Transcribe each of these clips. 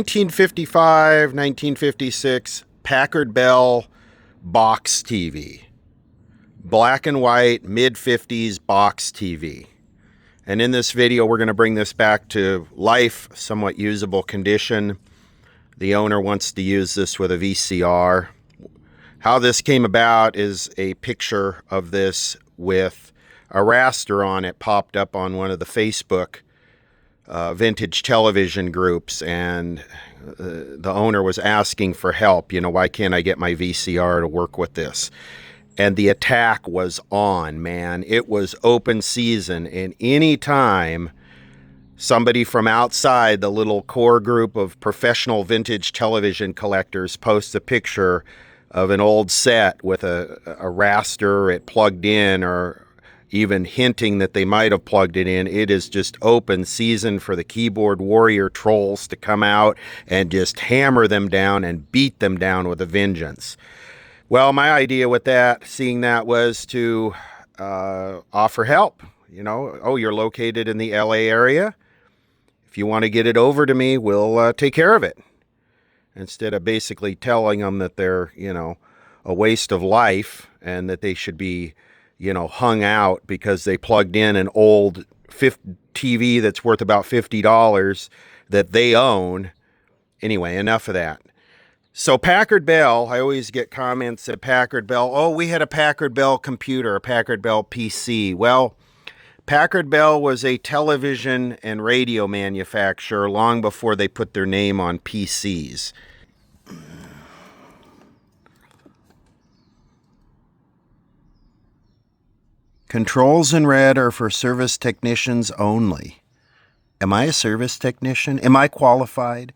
1955, 1956 Packard Bell box TV. Black and white, mid-50s box TV. And in this video, we're going to bring this back to life, somewhat usable condition. The owner wants to use this with a VCR. How this came about is a picture of this with a raster on it popped up on one of the Facebook vintage television groups, and the owner was asking for help. You know, why can't I get my VCR to work with this? And the attack was on, man. It was open season, and any time somebody from outside the little core group of professional vintage television collectors posts a picture of an old set with a raster, it plugged in, or even hinting that they might have plugged it in, it is just open season for the keyboard warrior trolls to come out and just hammer them down and beat them down with a vengeance. Well, my idea with that, seeing that, was to offer help. You know, oh, you're located in the LA area? If you want to get it over to me, we'll take care of it. Instead of basically telling them that they're, you know, a waste of life and that they should be, you know, hung out because they plugged in an old TV that's worth about $50 that they own. Anyway, enough of that. So Packard Bell, I always get comments at Packard Bell, oh, we had a Packard Bell computer, a Packard Bell PC. Well, Packard Bell was a television and radio manufacturer long before they put their name on PCs. Controls in red are for service technicians only. Am I a service technician? Am I qualified?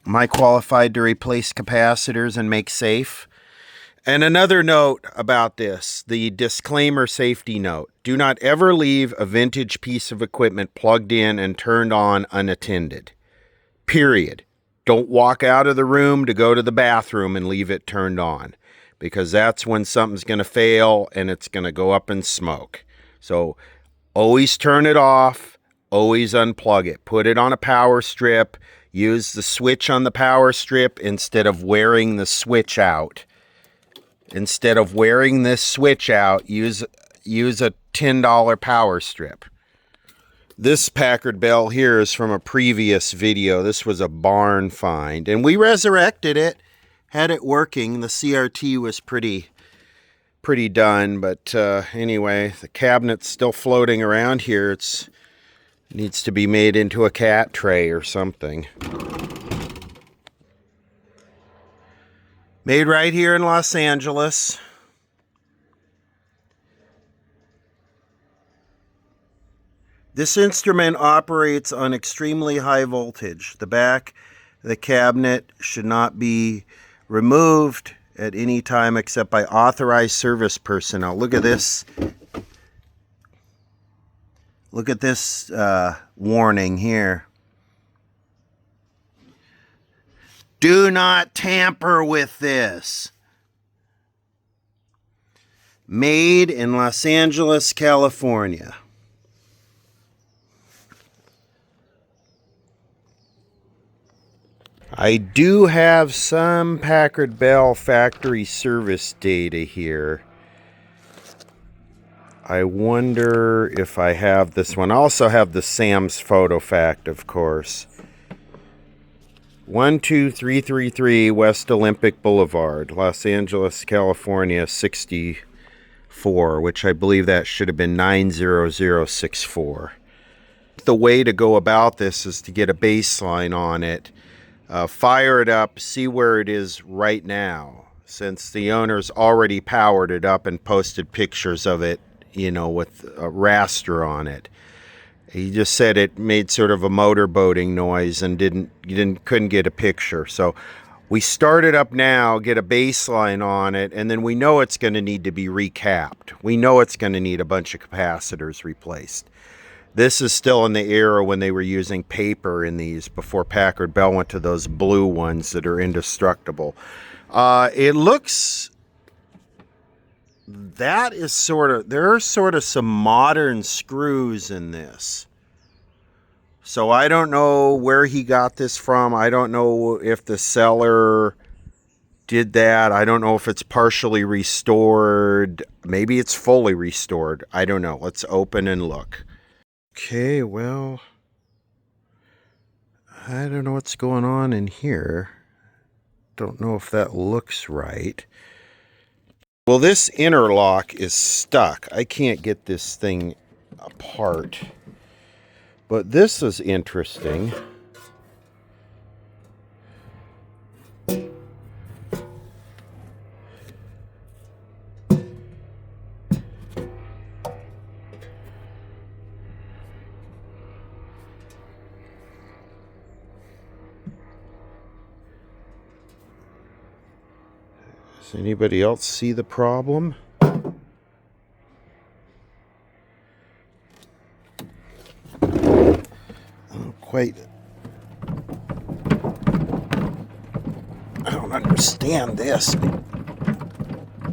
Am I qualified to replace capacitors and make safe? And another note about this, the disclaimer safety note. Do not ever leave a vintage piece of equipment plugged in and turned on unattended. Period. Don't walk out of the room to go to the bathroom and leave it turned on, because that's when something's going to fail and it's going to go up in smoke. So always turn it off, always unplug it. Put it on a power strip. Use the switch on the power strip instead of wearing the switch out. Instead of wearing this switch out, use a $10 power strip. This Packard Bell here is from a previous video. This was a barn find, and we resurrected it. Had it working. The CRT was pretty done, but anyway, the cabinet's still floating around here. It needs to be made into a cat tray or something. Made right here in Los Angeles. This instrument operates on extremely high voltage. The back of the cabinet should not be removed at any time except by authorized service personnel. Look at this. Look at this warning here. Do not tamper with this. Made in Los Angeles, California. I do have some Packard Bell factory service data here. I wonder if I have this one. I also have the Sam's Photo Fact, of course. 12333 West Olympic Boulevard, Los Angeles, California, 64, which I believe that should have been 90064. The way to go about this is to get a baseline on it. Fire it up, see where it is right now, since the owner's already powered it up and posted pictures of it, you know, with a raster on it. He just said it made sort of a motorboating noise and couldn't get a picture. So we start it up now, get a baseline on it, and then we know it's going to need to be recapped. We know it's going to need a bunch of capacitors replaced. This is still in the era when they were using paper in these, before Packard Bell went to those blue ones that are indestructible. It looks... That is sort of... There are sort of some modern screws in this. So I don't know where he got this from. I don't know if the seller did that. I don't know if it's partially restored. Maybe it's fully restored. I don't know. Let's open and look. Okay, well, I don't know what's going on in here. Don't know if that looks right. Well, this interlock is stuck. I can't get this thing apart. But this is interesting. Does anybody else see the problem? Quite. I don't understand this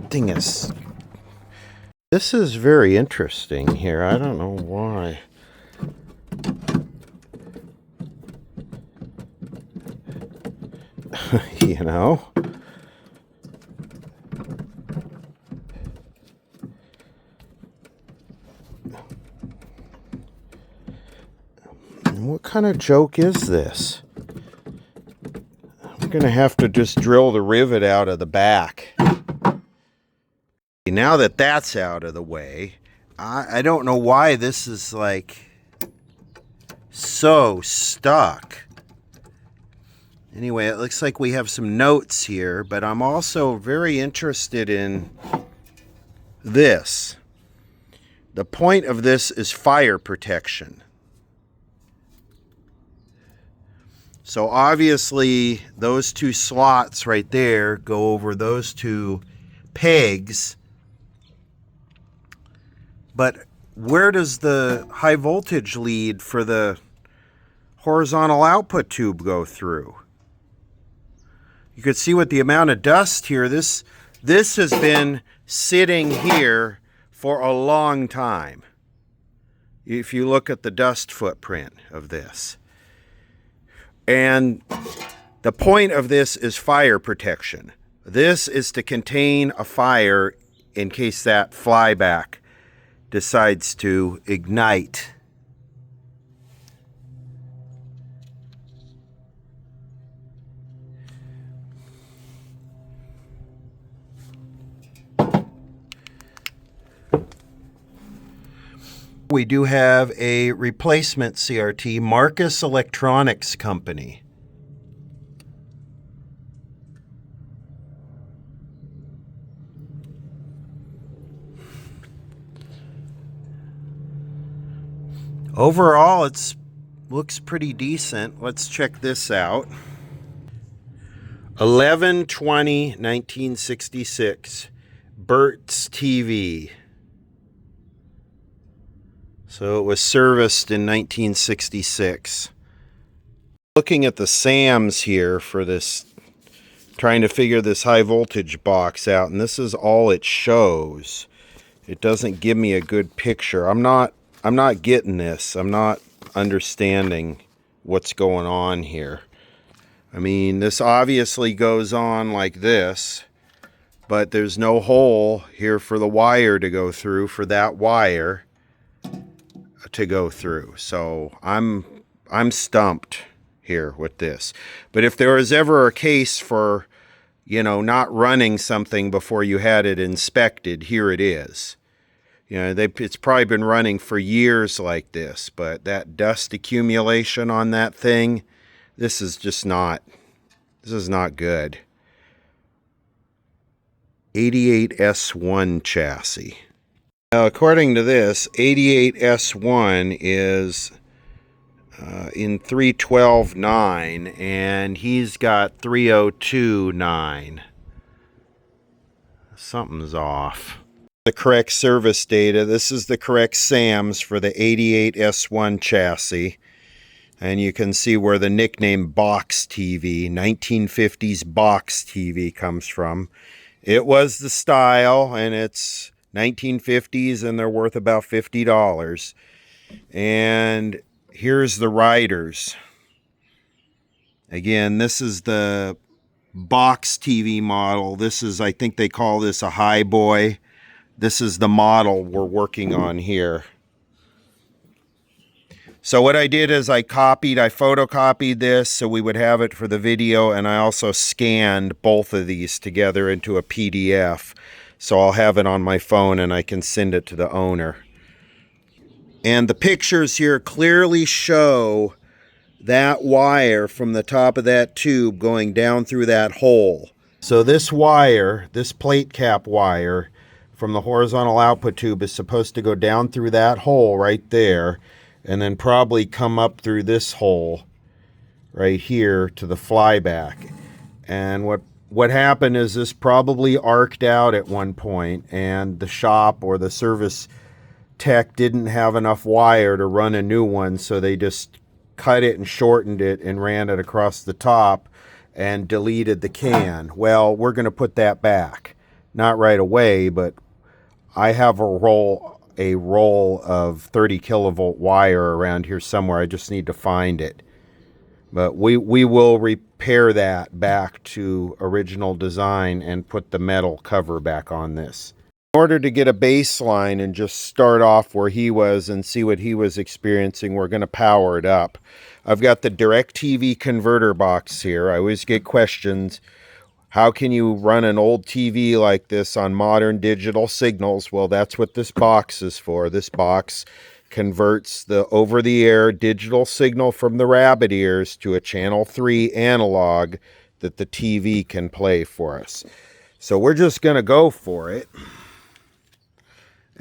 thing is. This is very interesting here. I don't know why. You know. What kind of joke is this? I'm going to have to just drill the rivet out of the back. Now that that's out of the way, I don't know why this is like so stuck. Anyway, it looks like we have some notes here, but I'm also very interested in this. The point of this is fire protection. So obviously those two slots right there go over those two pegs. But where does the high voltage lead for the horizontal output tube go through? You could see with the amount of dust here, this has been sitting here for a long time. If you look at the dust footprint of this. And the point of this is fire protection. This is to contain a fire in case that flyback decides to ignite. We do have a replacement CRT, Marcus Electronics Company. Overall, it looks pretty decent. Let's check this out. 11/20/1966, Burt's TV. So it was serviced in 1966. Looking at the SAMs here for this, trying to figure this high voltage box out, and this is all it shows. It doesn't give me a good picture. I'm not getting this. I'm not understanding what's going on here. I mean, this obviously goes on like this, but there's no hole here for the wire to go through, for that wire to go through. So I'm stumped here with this. But if there was ever a case for, you know, not running something before you had it inspected, here it is. You know, it's probably been running for years like this, but that dust accumulation on that thing, this is not good. 88S1 chassis. Now, according to this, 88S1 is in 312.9, and he's got 302.9. Something's off. The correct service data. This is the correct SAMs for the 88S1 chassis. And you can see where the nickname Box TV, 1950s Box TV, comes from. It was the style, and it's 1950s, and they're worth about $50. And Here's the riders. Again, this is the box TV model. This is, I think they call this a high boy. This is the model we're working on here. So what I did is I photocopied this so we would have it for the video, and I also scanned both of these together into a PDF. So I'll have it on my phone and I can send it to the owner. And the pictures here clearly show that wire from the top of that tube going down through that hole. So this wire, this plate cap wire from the horizontal output tube is supposed to go down through that hole right there, and then probably come up through this hole right here to the flyback. And what happened is this probably arced out at one point, and the shop or the service tech didn't have enough wire to run a new one, so they just cut it and shortened it and ran it across the top and deleted the can. Well, we're going to put that back. Not right away, but I have a roll of 30 kilovolt wire around here somewhere. I just need to find it. But we will repair that back to original design and put the metal cover back on this. In order to get a baseline and just start off where he was and see what he was experiencing, we're going to power it up. I've got the DirecTV converter box here. I always get questions, how can you run an old TV like this on modern digital signals? Well, that's what this box is for. This box converts the over-the-air digital signal from the rabbit ears to a channel 3 analog that the TV can play for us. So we're just going to go for it.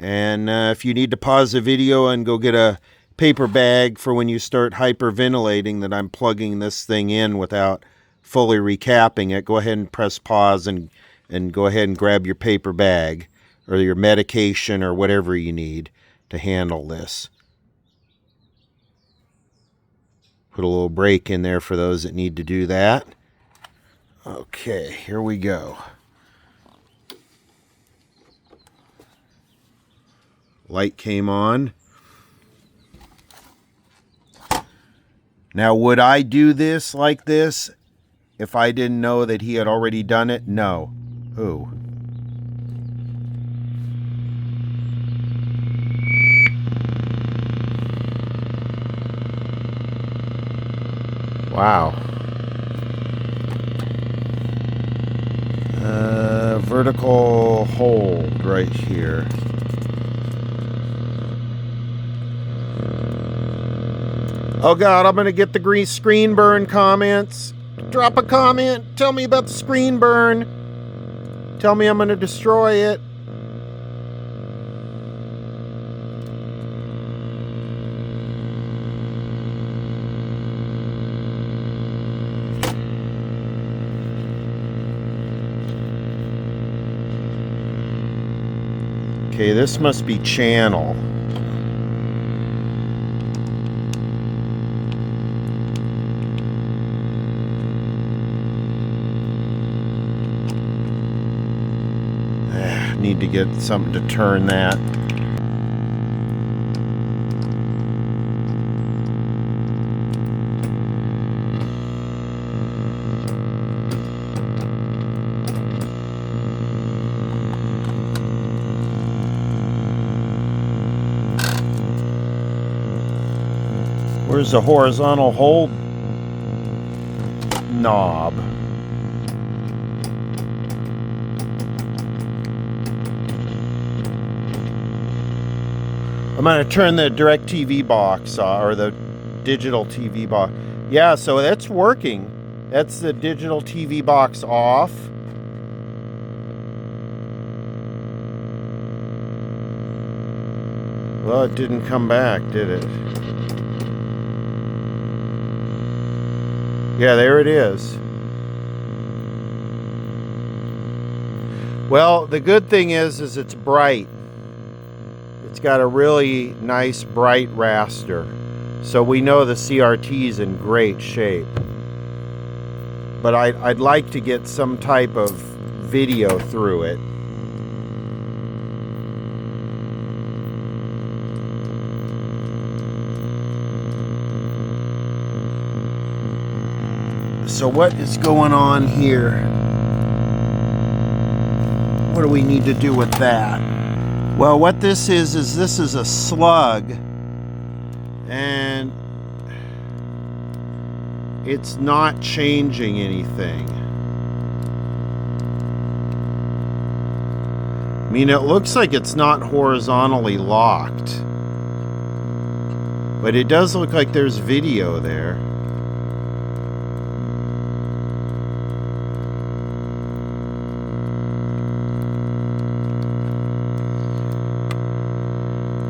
And if you need to pause the video and go get a paper bag for when you start hyperventilating that I'm plugging this thing in without fully recapping it, go ahead and press pause and go ahead and grab your paper bag or your medication or whatever you need to handle this. Put a little break in there for those that need to do that. Okay, here we go. Light came on. Now, would I do this like this if I didn't know that he had already done it? No. Ooh. Wow. Vertical hold right here. Oh God, I'm gonna get the green screen burn comments. Drop a comment. Tell me about the screen burn. Tell me I'm gonna destroy it. Okay, this must be channel. Need to get something to turn that. Where's the horizontal hold knob? I'm going to turn the DirecTV box or the digital TV box. Yeah, so that's working. That's the digital TV box off. Well, it didn't come back, did it? Yeah, there it is. Well, the good thing is it's bright. It's got a really nice bright raster, so we know the CRT's in great shape. But I'd like to get some type of video through it. So what is going on here? What do we need to do with that? Well, what this is this is a slug, and it's not changing anything. I mean, it looks like it's not horizontally locked, but it does look like there's video there.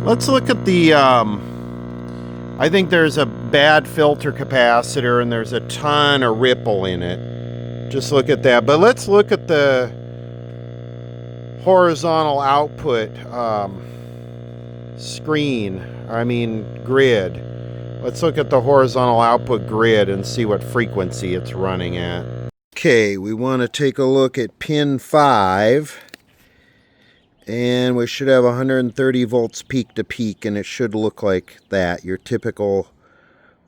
Let's look at the, I think there's a bad filter capacitor and there's a ton of ripple in it. Just look at that. But let's look at the horizontal output grid. Let's look at the horizontal output grid and see what frequency it's running at. Okay, we want to take a look at pin 5. And we should have 130 volts peak to peak, and it should look like that, your typical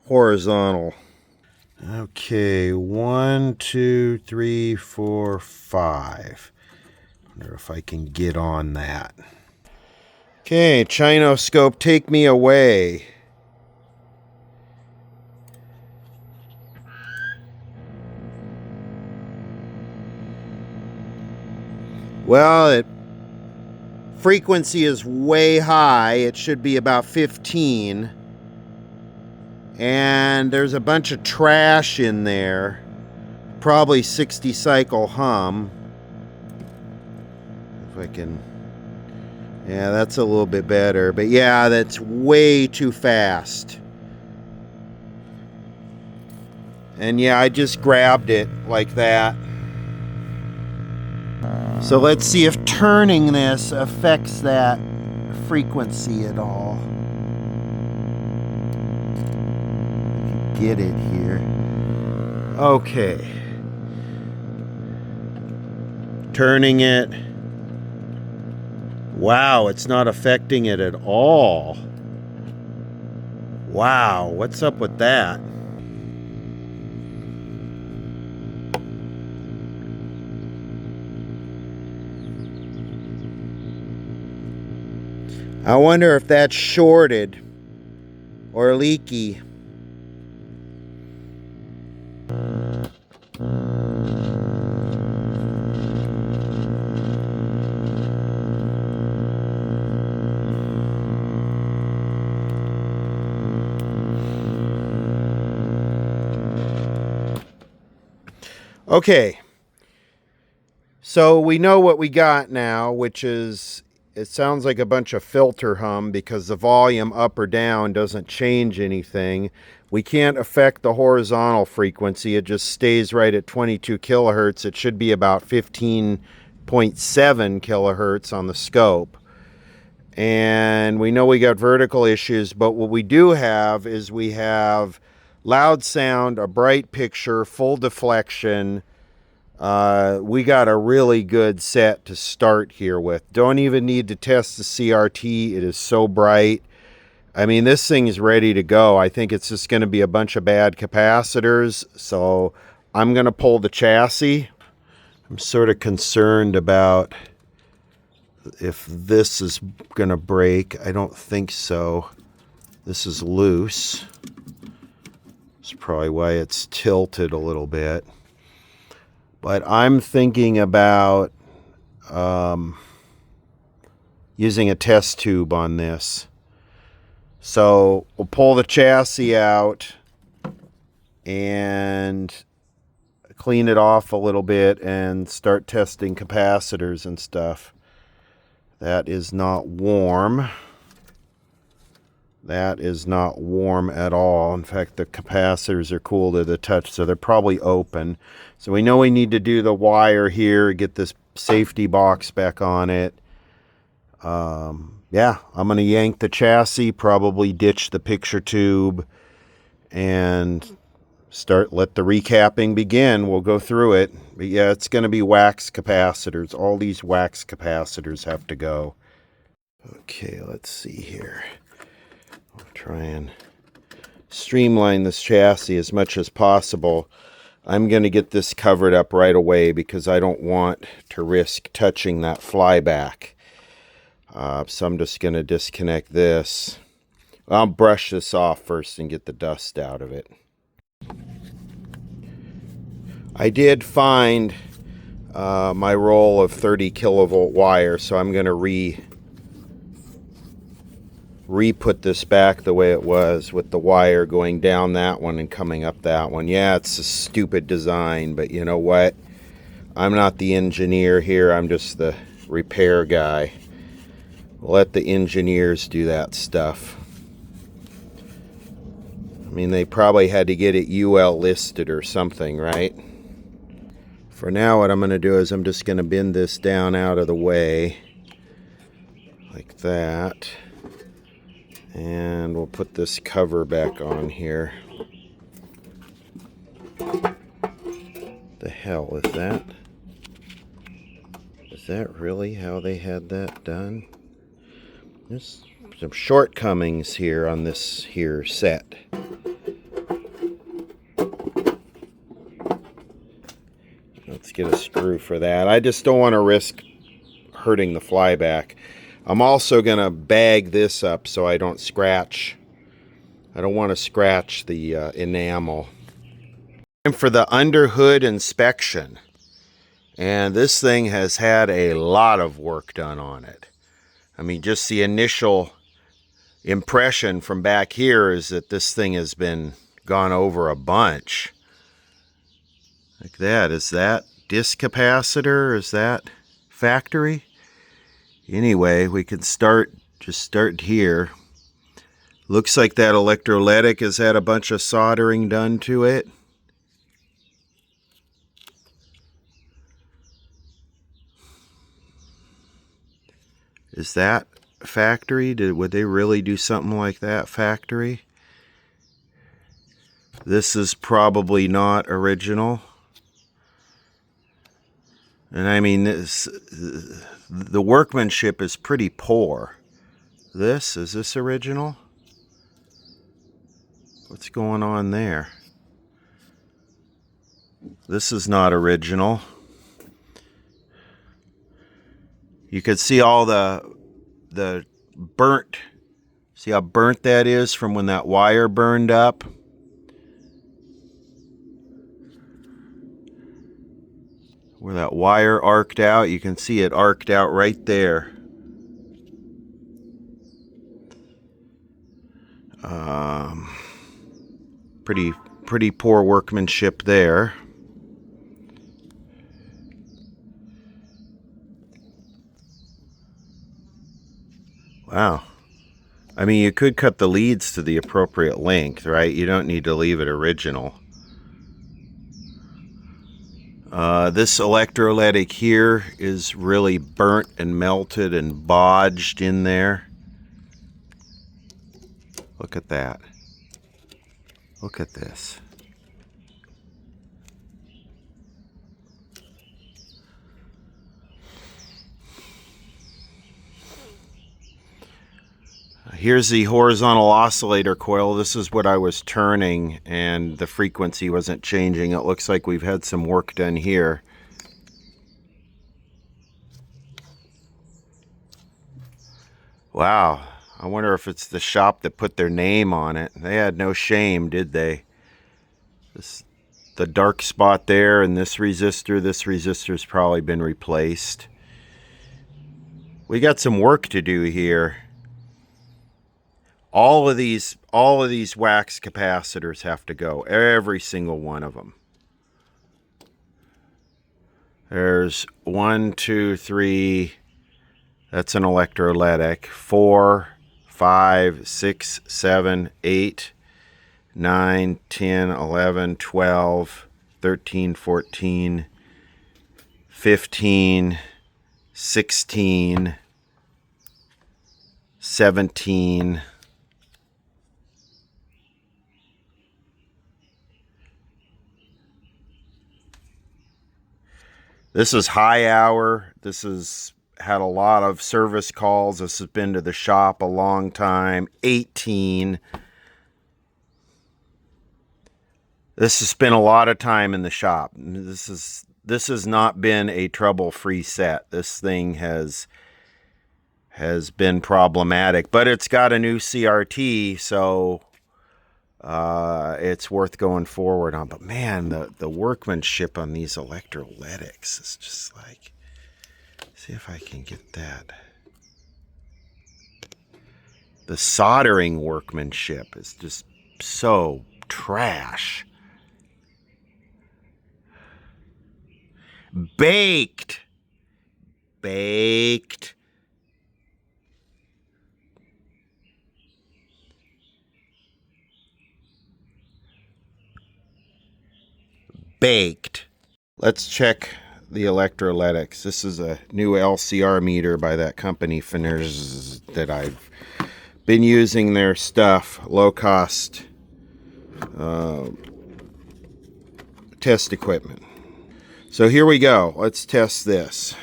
horizontal. Okay, 1, 2, 3, 4, 5. Wonder if I can get on that. Okay, Chinoscope, take me away. Well, frequency is way high. It should be about 15. And there's a bunch of trash in there. Probably 60 cycle hum. If I can... Yeah, that's a little bit better. But yeah, that's way too fast. And yeah, I just grabbed it like that. So let's see if turning this affects that frequency at all. I can get it here. Okay. Turning it. Wow, it's not affecting it at all. Wow, what's up with that? I wonder if that's shorted or leaky. Okay, so we know what we got now, which is, it sounds like a bunch of filter hum because the volume up or down doesn't change anything. We can't affect the horizontal frequency. It just stays right at 22 kilohertz. It should be about 15.7 kilohertz on the scope. And we know we got vertical issues, but what we do have is we have loud sound, a bright picture, full deflection. We got a really good set to start here with. Don't even need to test the CRT. It is so bright. I mean, this thing is ready to go. I think it's just going to be a bunch of bad capacitors. So I'm going to pull the chassis. I'm sort of concerned about if this is going to break. I don't think so. This is loose. That's probably why it's tilted a little bit. But I'm thinking about using a test tube on this. So we'll pull the chassis out and clean it off a little bit and start testing capacitors and stuff. That is not warm. That is not warm at all. In fact, the capacitors are cool to the touch, so they're probably open. So we know we need to do the wire here, get this safety box back on it. Yeah, I'm going to yank the chassis, probably ditch the picture tube, and let the recapping begin. We'll go through it. But yeah, it's going to be wax capacitors. All these wax capacitors have to go. Okay, let's see here. I'll try and streamline this chassis as much as possible. I'm going to get this covered up right away because I don't want to risk touching that flyback. So I'm just going to disconnect this. I'll brush this off first and get the dust out of it. I did find my roll of 30 kilovolt wire, so I'm going to re-put this back the way it was with the wire going down that one and coming up that one. Yeah, it's a stupid design, but you know what? I'm not the engineer here. I'm just the repair guy. Let the engineers do that stuff. I mean, they probably had to get it UL listed or something, right? For now, what I'm going to do is I'm just going to bend this down out of the way like that. And we'll put this cover back on here. The hell is that? Is that really how they had that done? There's some shortcomings here on this here set. Let's get a screw for that. I just don't want to risk hurting the flyback. I'm also going to bag this up so I don't scratch. I don't want to scratch the enamel. And for the underhood inspection. And this thing has had a lot of work done on it. I mean, just the initial impression from back here is that this thing has been gone over a bunch. Like that. Is that disc capacitor? Is that factory? Anyway, we can just start here. Looks like that electrolytic has had a bunch of soldering done to it. Is that factory? Would they really do something like that factory? This is probably not original. And I mean, the workmanship is pretty poor. Is this original? What's going on there? This is not original. You could see all the burnt, see how burnt that is from when that wire burned up? Where that wire arced out, you can see it arced out right there. Pretty poor workmanship there. Wow. I mean, you could cut the leads to the appropriate length, right? You don't need to leave it original. This electrolytic here is really burnt and melted and bodged in there. Look at that. Look at this. Here's the horizontal oscillator coil. This is what I was turning and the frequency wasn't changing. It looks like we've had some work done here. Wow. I wonder if it's the shop that put their name on it. They had no shame, did they? The dark spot there and this resistor's probably been replaced. We got some work to do here. All of these wax capacitors have to go. Every single one of them. There's 1, 2, 3. That's an electrolytic. 4, 5, 6, 7, 8, 9, 10, 11, 12, 13, 14, 15, 16, 17. This is high hour. This has had a lot of service calls. This has been to the shop a long time. 18. This has spent a lot of time in the shop. This has not been a trouble-free set. This thing has been problematic, but it's got a new CRT, so it's worth going forward on. But man, the workmanship on these electrolytics is just like, see if I can get that. The soldering workmanship is just so trash. Baked. Baked. Baked. Let's check the electrolytics. This is a new LCR meter by that company Finalizing that I've been using their stuff. Low cost test equipment. So here we go. Let's test this.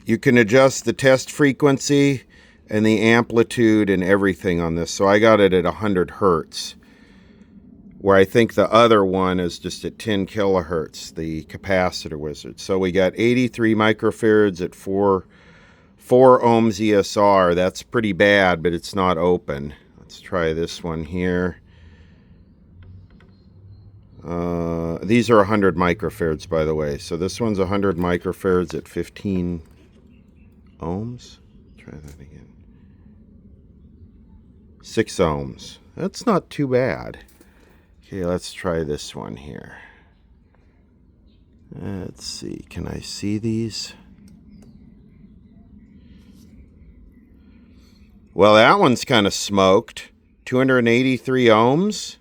You can adjust the test frequency and the amplitude and everything on this. So I got it at 100 hertz, where I think the other one is just at 10 kilohertz, the capacitor wizard. So we got 83 microfarads at 4 ohms ESR. That's pretty bad, but it's not open. Let's try this one here. These are 100 microfarads, by the way. So this one's 100 microfarads at 15 ohms. Try that again. 6 ohms. That's not too bad. Okay, let's try this one here. Let's see. Can I see these? Well, that one's kind of smoked. 283 ohms.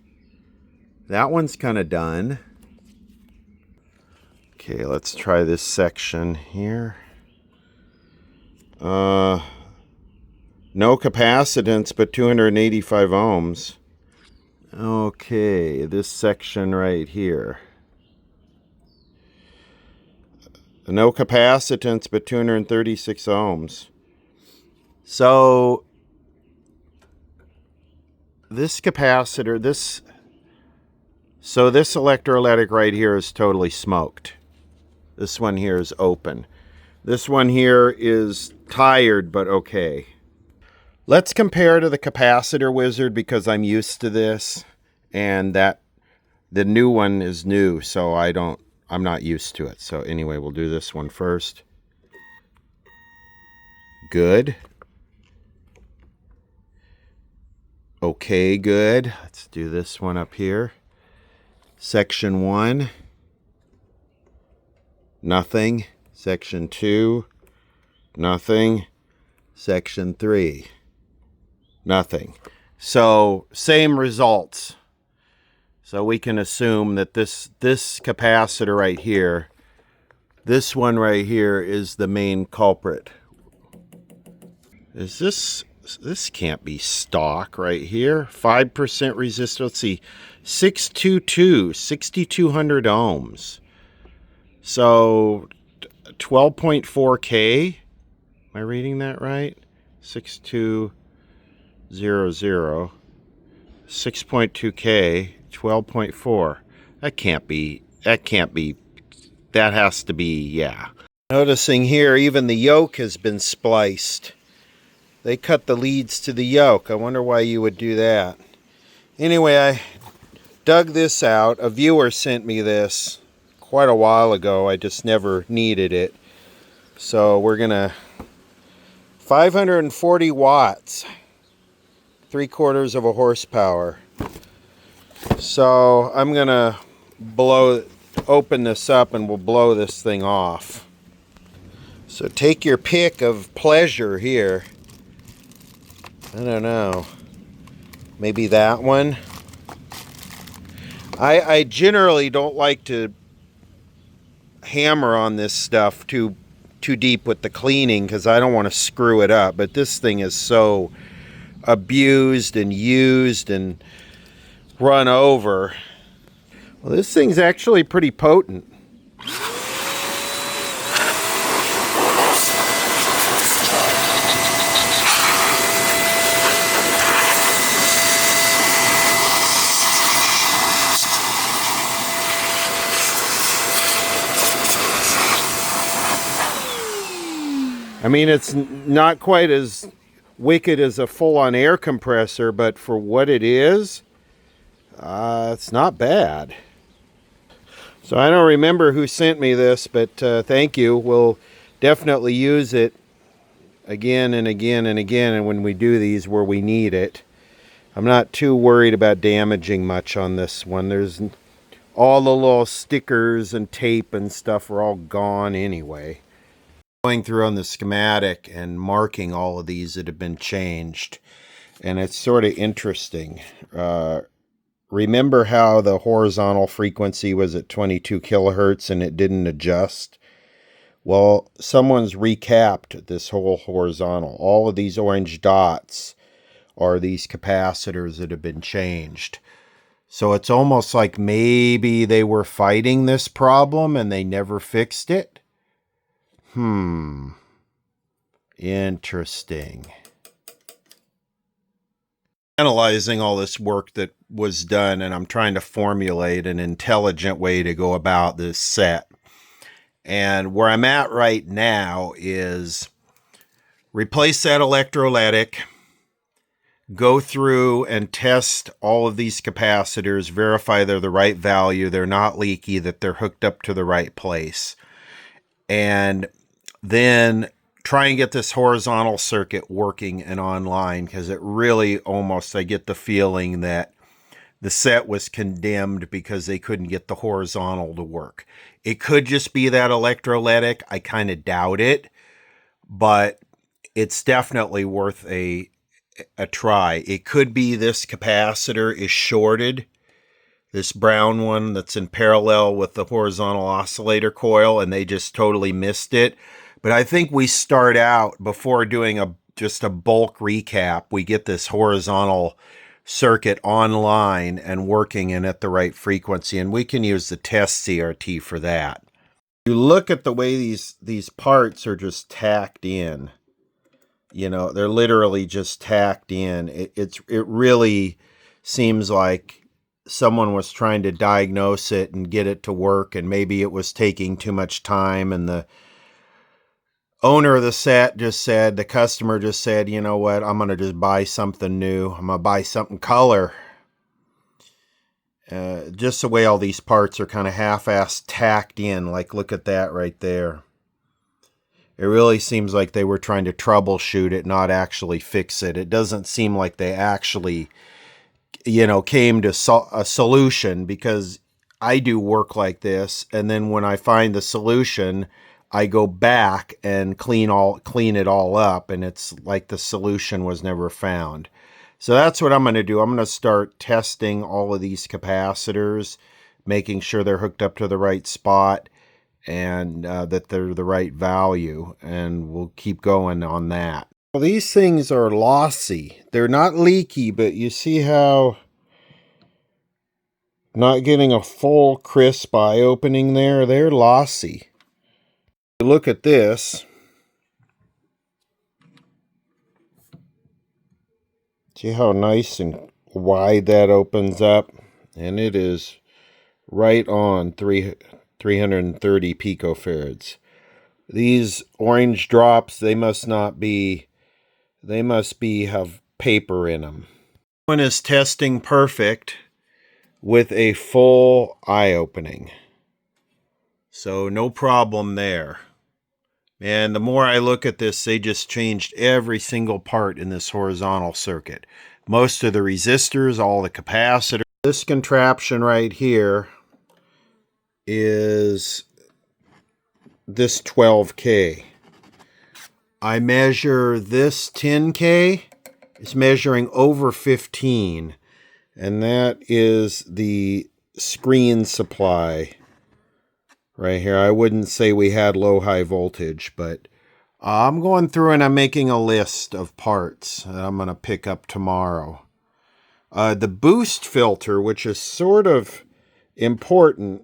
That one's kind of done. Okay, let's try this section here. No capacitance, but 285 ohms. Okay, this section right here. No capacitance, but 236 ohms. So this capacitor, this electrolytic right here is totally smoked. This one here is open. This one here is tired, but okay. Let's compare to the capacitor wizard because I'm used to this, and that the new one is new, so I'm not used to it. So anyway, we'll do this one first. Good. Okay, good. Let's do this one up here. Section 1. Nothing. Section 2. Nothing. Section 3. Nothing. So same results. So we can assume that this capacitor right here, this one right here is the main culprit. Is this can't be stock right here. 5% resistor. Let's see. 6,200 ohms. So 12.4K. Am I reading that right? 6200. 6.2K. 12.4. That can't be. That has to be, yeah. Noticing here, even the yoke has been spliced. They cut the leads to the yoke. I wonder why you would do that. Anyway, I dug this out. A viewer sent me this quite a while ago. I just never needed it. So we're gonna 540 watts, 3/4 of a horsepower. So I'm gonna open this up and we'll blow this thing off. So take your pick of pleasure here. I don't know. Maybe that one. I generally don't like to hammer on this stuff too deep with the cleaning because I don't want to screw it up. But this thing is so abused and used and run over. Well, this thing's actually pretty potent. I mean, it's not quite as wicked as a full-on air compressor, but for what it is, it's not bad. So I don't remember who sent me this, but thank you. We'll definitely use it again and again and again, and when we do these where we need it. I'm not too worried about damaging much on this one. There's all the little stickers and tape and stuff are all gone anyway. Going through on the schematic and marking all of these that have been changed, and it's sort of interesting. Remember how the horizontal frequency was at 22 kilohertz and it didn't adjust? Well, someone's recapped this whole horizontal. All of these orange dots are these capacitors that have been changed. So it's almost like maybe they were fighting this problem and they never fixed it. Interesting. Analyzing all this work that was done, and I'm trying to formulate an intelligent way to go about this set. And where I'm at right now is replace that electrolytic, go through and test all of these capacitors, verify they're the right value, they're not leaky, that they're hooked up to the right place. And then try and get this horizontal circuit working and online, because it really almost, I get the feeling that the set was condemned because they couldn't get the horizontal to work. It could just be that electrolytic. I kind of doubt it, but it's definitely worth a try. It could be this capacitor is shorted, this brown one that's in parallel with the horizontal oscillator coil, and they just totally missed it. But I think we start out, before doing just a bulk recap, we get this horizontal circuit online and working and at the right frequency, and we can use the test CRT for that. You look at the way these parts are just tacked in. You know, they're literally just tacked in. It really seems like someone was trying to diagnose it and get it to work, and maybe it was taking too much time, and the owner of the set just said, the customer just said, you know what, I'm going to just buy something new. I'm going to buy something color. Just the way all these parts are kind of half-assed tacked in, like look at that right there. It really seems like they were trying to troubleshoot it, not actually fix it. It doesn't seem like they actually, you know, came to a solution, because I do work like this, and then when I find the solution, I go back and clean it all up, and it's like the solution was never found. So that's what I'm going to do. I'm going to start testing all of these capacitors, making sure they're hooked up to the right spot, and that they're the right value, and we'll keep going on that. Well, these things are lossy. They're not leaky, but you see how not getting a full crisp eye opening there? They're lossy. Look at this. See how nice and wide that opens up? And it is right on 330 picofarads. These orange drops, they must have paper in them. One is testing perfect with a full eye opening. So no problem there. And the more I look at this, they just changed every single part in this horizontal circuit. Most of the resistors, all the capacitors. This contraption right here is this 12K. I measure this 10K. It's measuring over 15. And that is the screen supply right here. I wouldn't say we had low-high voltage, but I'm going through and I'm making a list of parts that I'm going to pick up tomorrow. The boost filter, which is sort of important,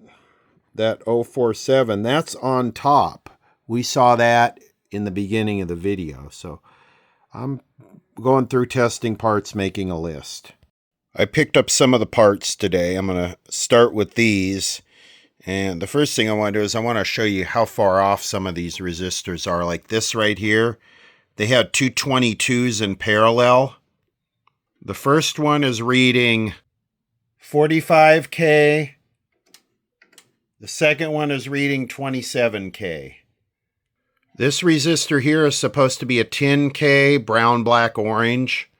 that 047, that's on top. We saw that in the beginning of the video. So I'm going through testing parts, making a list. I picked up some of the parts today. I'm going to start with these. And the first thing I want to do is I want to show you how far off some of these resistors are. Like this right here, they had two 22s in parallel. The first one is reading 45K. The second one is reading 27K. This resistor here is supposed to be a 10K, brown, black, orange.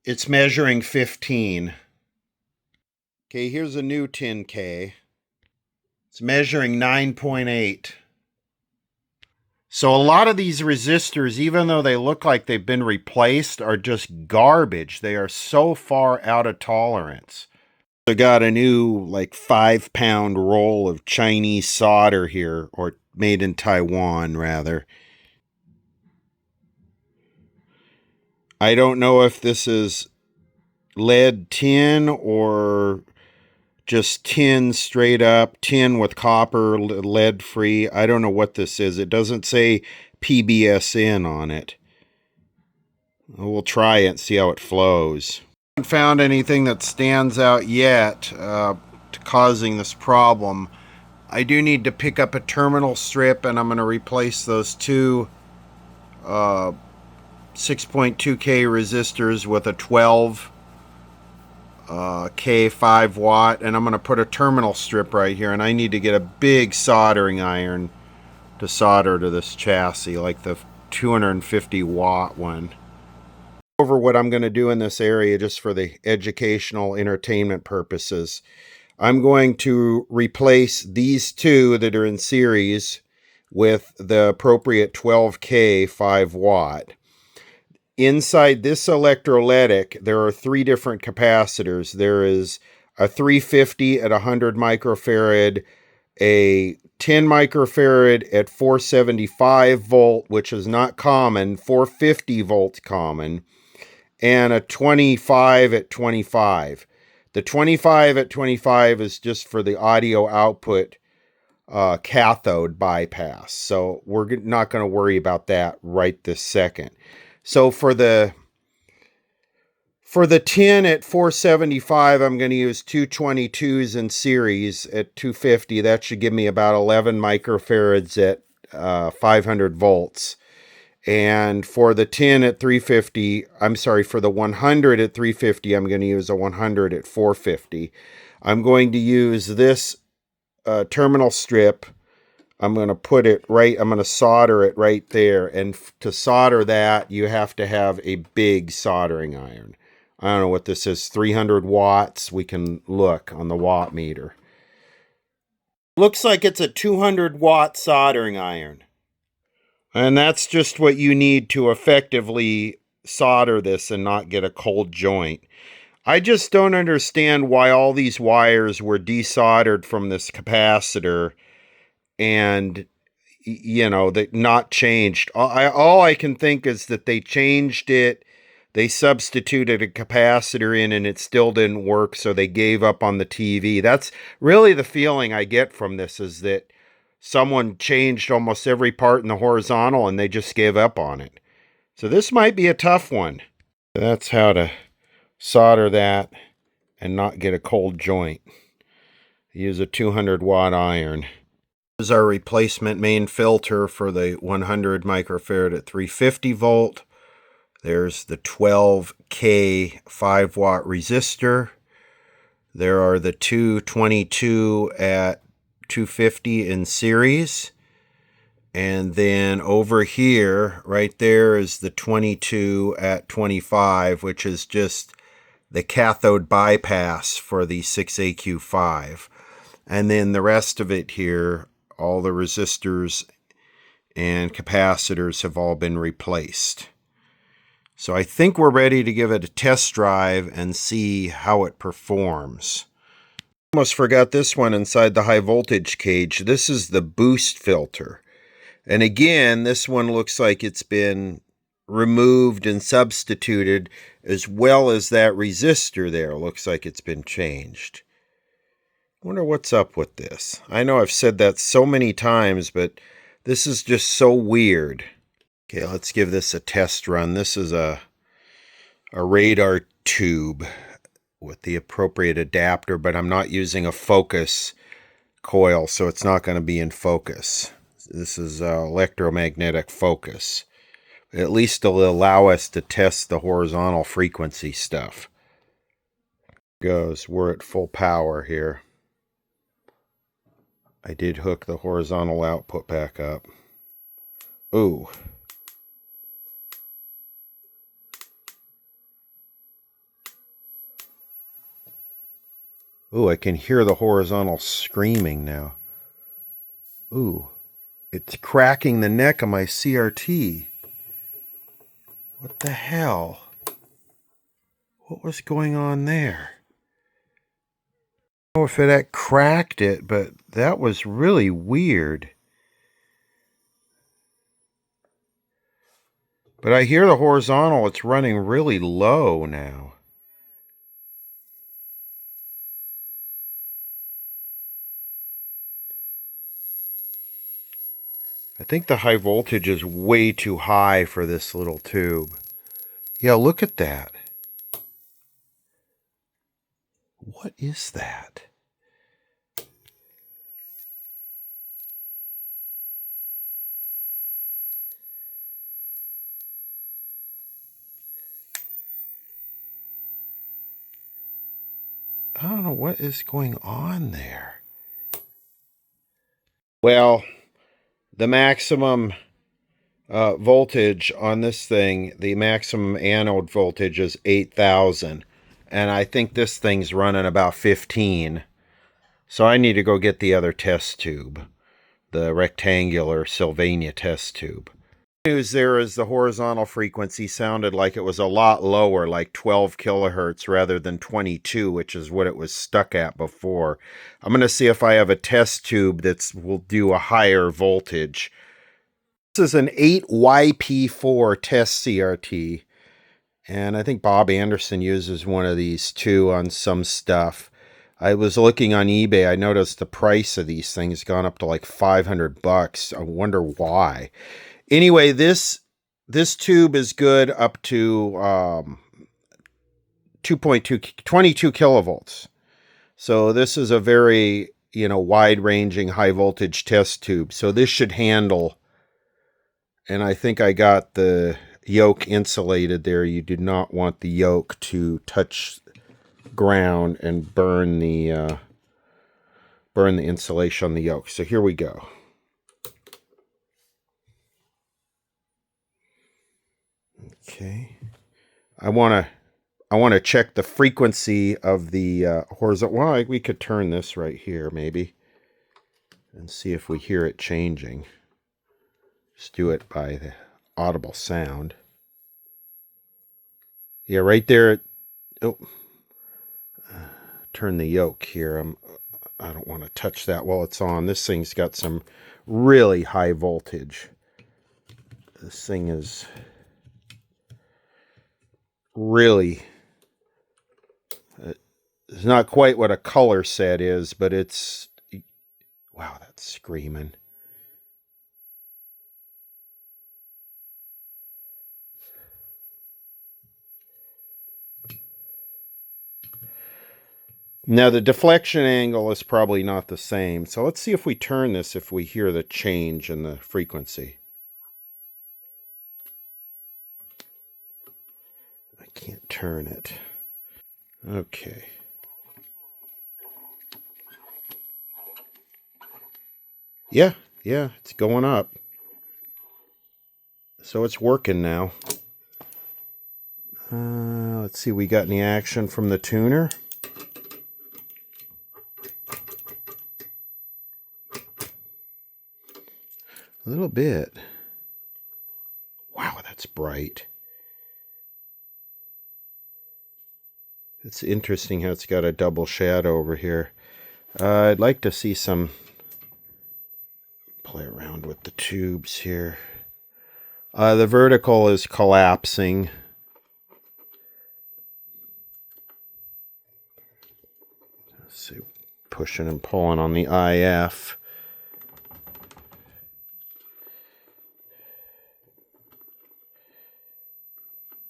It's measuring 15. Okay, here's a new 10K. It's measuring 9.8. So a lot of these resistors, even though they look like they've been replaced, are just garbage. They are so far out of tolerance. I got a new like 5-pound roll of Chinese solder here, or made in Taiwan rather. I don't know if this is lead tin or just tin straight up, tin with copper, lead free. I don't know what this is. It doesn't say PBSN on it. We'll try it and see how it flows. I haven't found anything that stands out yet causing this problem. I do need to pick up a terminal strip, and I'm going to replace those two 6.2K resistors with a 12 K 5 watt, and I'm going to put a terminal strip right here, and I need to get a big soldering iron to solder to this chassis, like the 250 watt one. Over what I'm going to do in this area just for the educational entertainment purposes. I'm going to replace these two that are in series with the appropriate 12K 5 watt. Inside this electrolytic, there are three different capacitors. There is a 350 at 100 microfarad, a 10 microfarad at 475 volt, which is not common, 450 volt common, and a 25 at 25. The 25 at 25 is just for the audio output cathode bypass. So we're not going to worry about that right this second. So for the 10 at 475, I'm going to use two 22s in series at 250. That should give me about 11 microfarads at 500 volts. And for the 10 at 350, I'm sorry, for the 100 at 350, I'm going to use a 100 at 450. I'm going to use this terminal strip. I'm going to put it right, I'm going to solder it right there. And to solder that, you have to have a big soldering iron. I don't know what this is, 300 watts. We can look on the watt meter. Looks like it's a 200 watt soldering iron. And that's just what you need to effectively solder this and not get a cold joint. I just don't understand why all these wires were desoldered from this capacitor and, you know, that not changed. All I can think is that they changed it. They substituted a capacitor in and it still didn't work, so they gave up on the TV. That's really the feeling I get from this, is that someone changed almost every part in the horizontal and they just gave up on it. So this might be a tough one. That's how to solder that and not get a cold joint. Use a 200 watt iron. This is our replacement main filter for the 100 microfarad at 350 volt. There's the 12K 5 watt resistor. There are the two 22 at 250 in series. And then over here, right there, is the 22 at 25, which is just the cathode bypass for the 6AQ5. And then the rest of it here, all the resistors and capacitors have all been replaced. So I think we're ready to give it a test drive and see how it performs. Almost forgot this one inside the high voltage cage. This is the boost filter. And again, this one looks like it's been removed and substituted, as well as that resistor there looks like it's been changed. I wonder what's up with this. I know I've said that so many times, but this is just so weird. Okay, let's give this a test run. This is a radar tube with the appropriate adapter, but I'm not using a focus coil, so it's not going to be in focus. This is electromagnetic focus. At least it'll allow us to test the horizontal frequency stuff. We're at full power here. I did hook the horizontal output back up. Ooh. Ooh, I can hear the horizontal screaming now. Ooh, it's cracking the neck of my CRT. What the hell? What was going on there? I don't know if it cracked it, but that was really weird. But I hear the horizontal, it's running really low now. I think the high voltage is way too high for this little tube. Yeah, look at that. What is that? I don't know what is going on there. Well, the maximum voltage on this thing, the maximum anode voltage is 8,000. And I think this thing's running about 15. So I need to go get the other test tube, the rectangular Sylvania test tube. News there is the horizontal frequency sounded like it was a lot lower, like 12 kilohertz rather than 22, which is what it was stuck at before. I'm going to see if I have a test tube that will do a higher voltage. This is an 8YP4 test CRT, and I think Bob Anderson uses one of these too on some stuff. I was looking on eBay. I noticed the price of these things gone up to like $500. I wonder why. Anyway, this tube is good up to 22 kilovolts. So this is a very, wide-ranging high-voltage test tube. So this should handle, and I think I got the yoke insulated there. You do not want the yoke to touch ground and burn the insulation on the yoke. So here we go. Okay, I want to check the frequency of the horizontal. Well, we could turn this right here maybe and see if we hear it changing. Just do it by the audible sound. Yeah, right there. Oh, turn the yoke here. I don't want to touch that while it's on. This thing's got some really high voltage. This thing is really, it's not quite what a color set is, but it's, wow, that's screaming. Now the deflection angle is probably not the same, so let's see if we turn this, if we hear the change in the frequency. I can't turn it. Okay. Yeah, it's going up. So it's working now. Let's see, we got any action from the tuner? A little bit. Wow, that's bright. It's interesting how it's got a double shadow over here. I'd like to see some, play around with the tubes here. The vertical is collapsing. Let's see, pushing and pulling on the IF.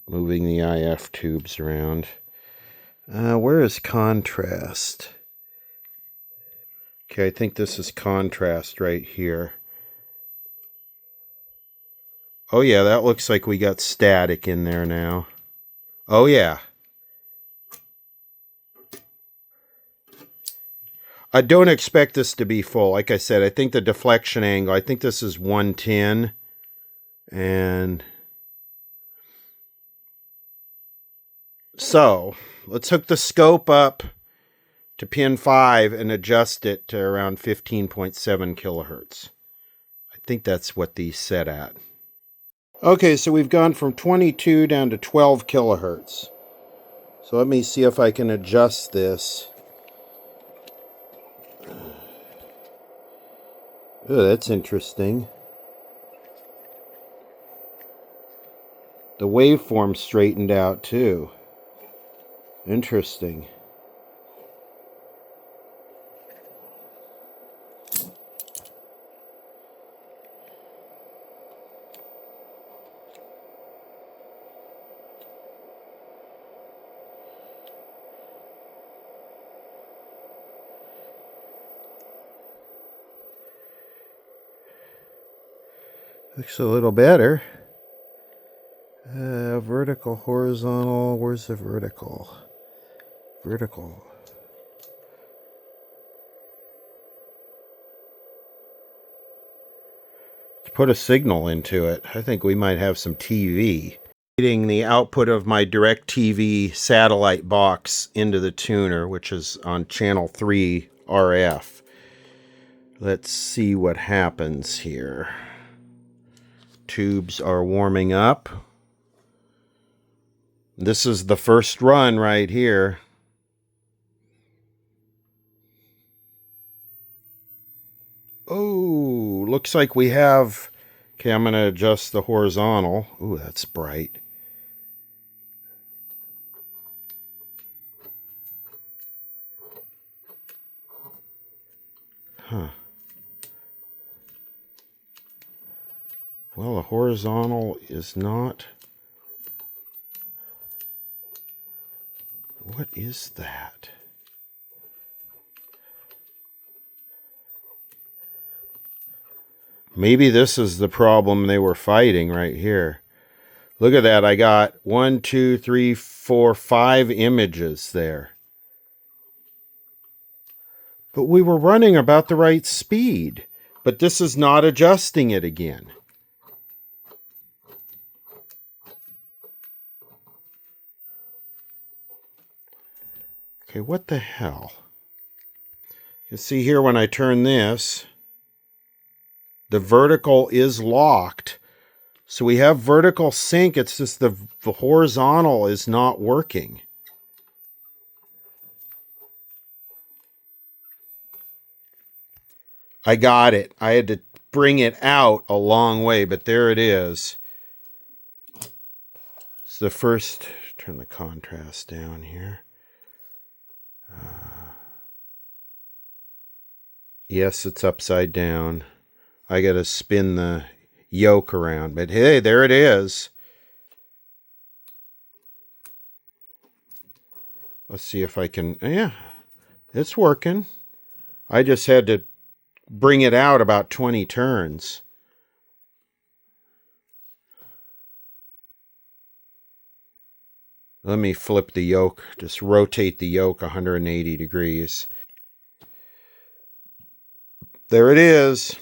Moving the IF tubes around. Where is contrast? Okay, I think this is contrast right here. Oh yeah, that looks like we got static in there now. Oh yeah. I don't expect this to be full. Like I said, I think the deflection angle, I think this is 110. And so let's hook the scope up to pin 5 and adjust it to around 15.7 kilohertz. I think that's what these set at. Okay, so we've gone from 22 down to 12 kilohertz. So let me see if I can adjust this. Oh, that's interesting. The waveform straightened out too. Interesting. Looks a little better. Vertical, horizontal. Where's the vertical? Vertical. Let's put a signal into it. I think we might have some TV. Getting the output of my DirecTV satellite box into the tuner, which is on channel 3 RF. Let's see what happens here. Tubes are warming up. This is the first run right here. Oh, looks like we have... Okay, I'm going to adjust the horizontal. Ooh, that's bright. Huh. Well, the horizontal is not... What is that? Maybe this is the problem they were fighting right here. Look at that. I got 1, 2, 3, 4, 5 images there. But we were running about the right speed. But this is not adjusting it again. Okay, what the hell? You see here when I turn this, the vertical is locked. So we have vertical sync. It's just the horizontal is not working. I got it. I had to bring it out a long way, but there it is. It's the first, turn the contrast down here. Yes, it's upside down. I got to spin the yoke around, but hey, there it is. Let's see if I can, yeah, it's working. I just had to bring it out about 20 turns. Let me flip the yoke, just rotate the yoke 180 degrees. There it is.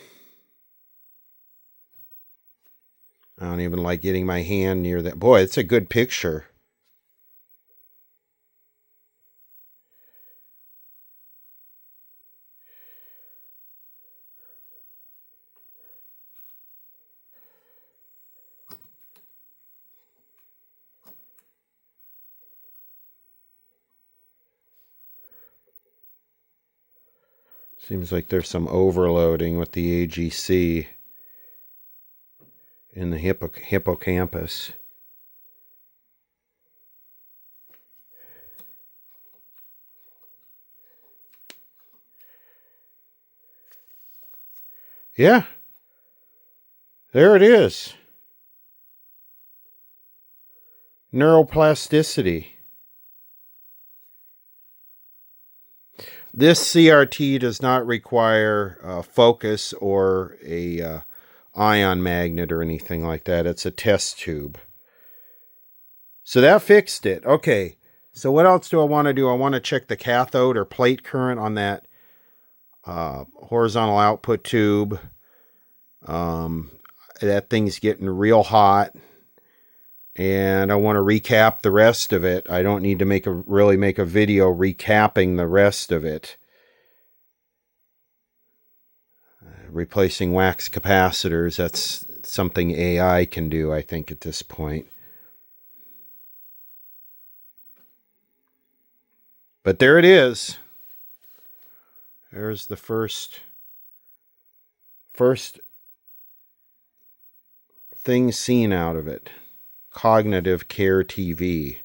I don't even like getting my hand near that. Boy, it's a good picture. Seems like there's some overloading with the AGC in the hippocampus. Yeah, there it is. Neuroplasticity. This CRT does not require a focus or a ion magnet or anything like that. It's a test tube. So that fixed it. Okay, so what else do I want to do? I want to check the cathode or plate current on that horizontal output tube. That thing's getting real hot. And I want to recap the rest of it. I don't need to really make a video recapping the rest of it. Replacing wax capacitors, that's something AI can do, I think, at this point. But there it is. There's the first thing seen out of it. Cognitive Care TV.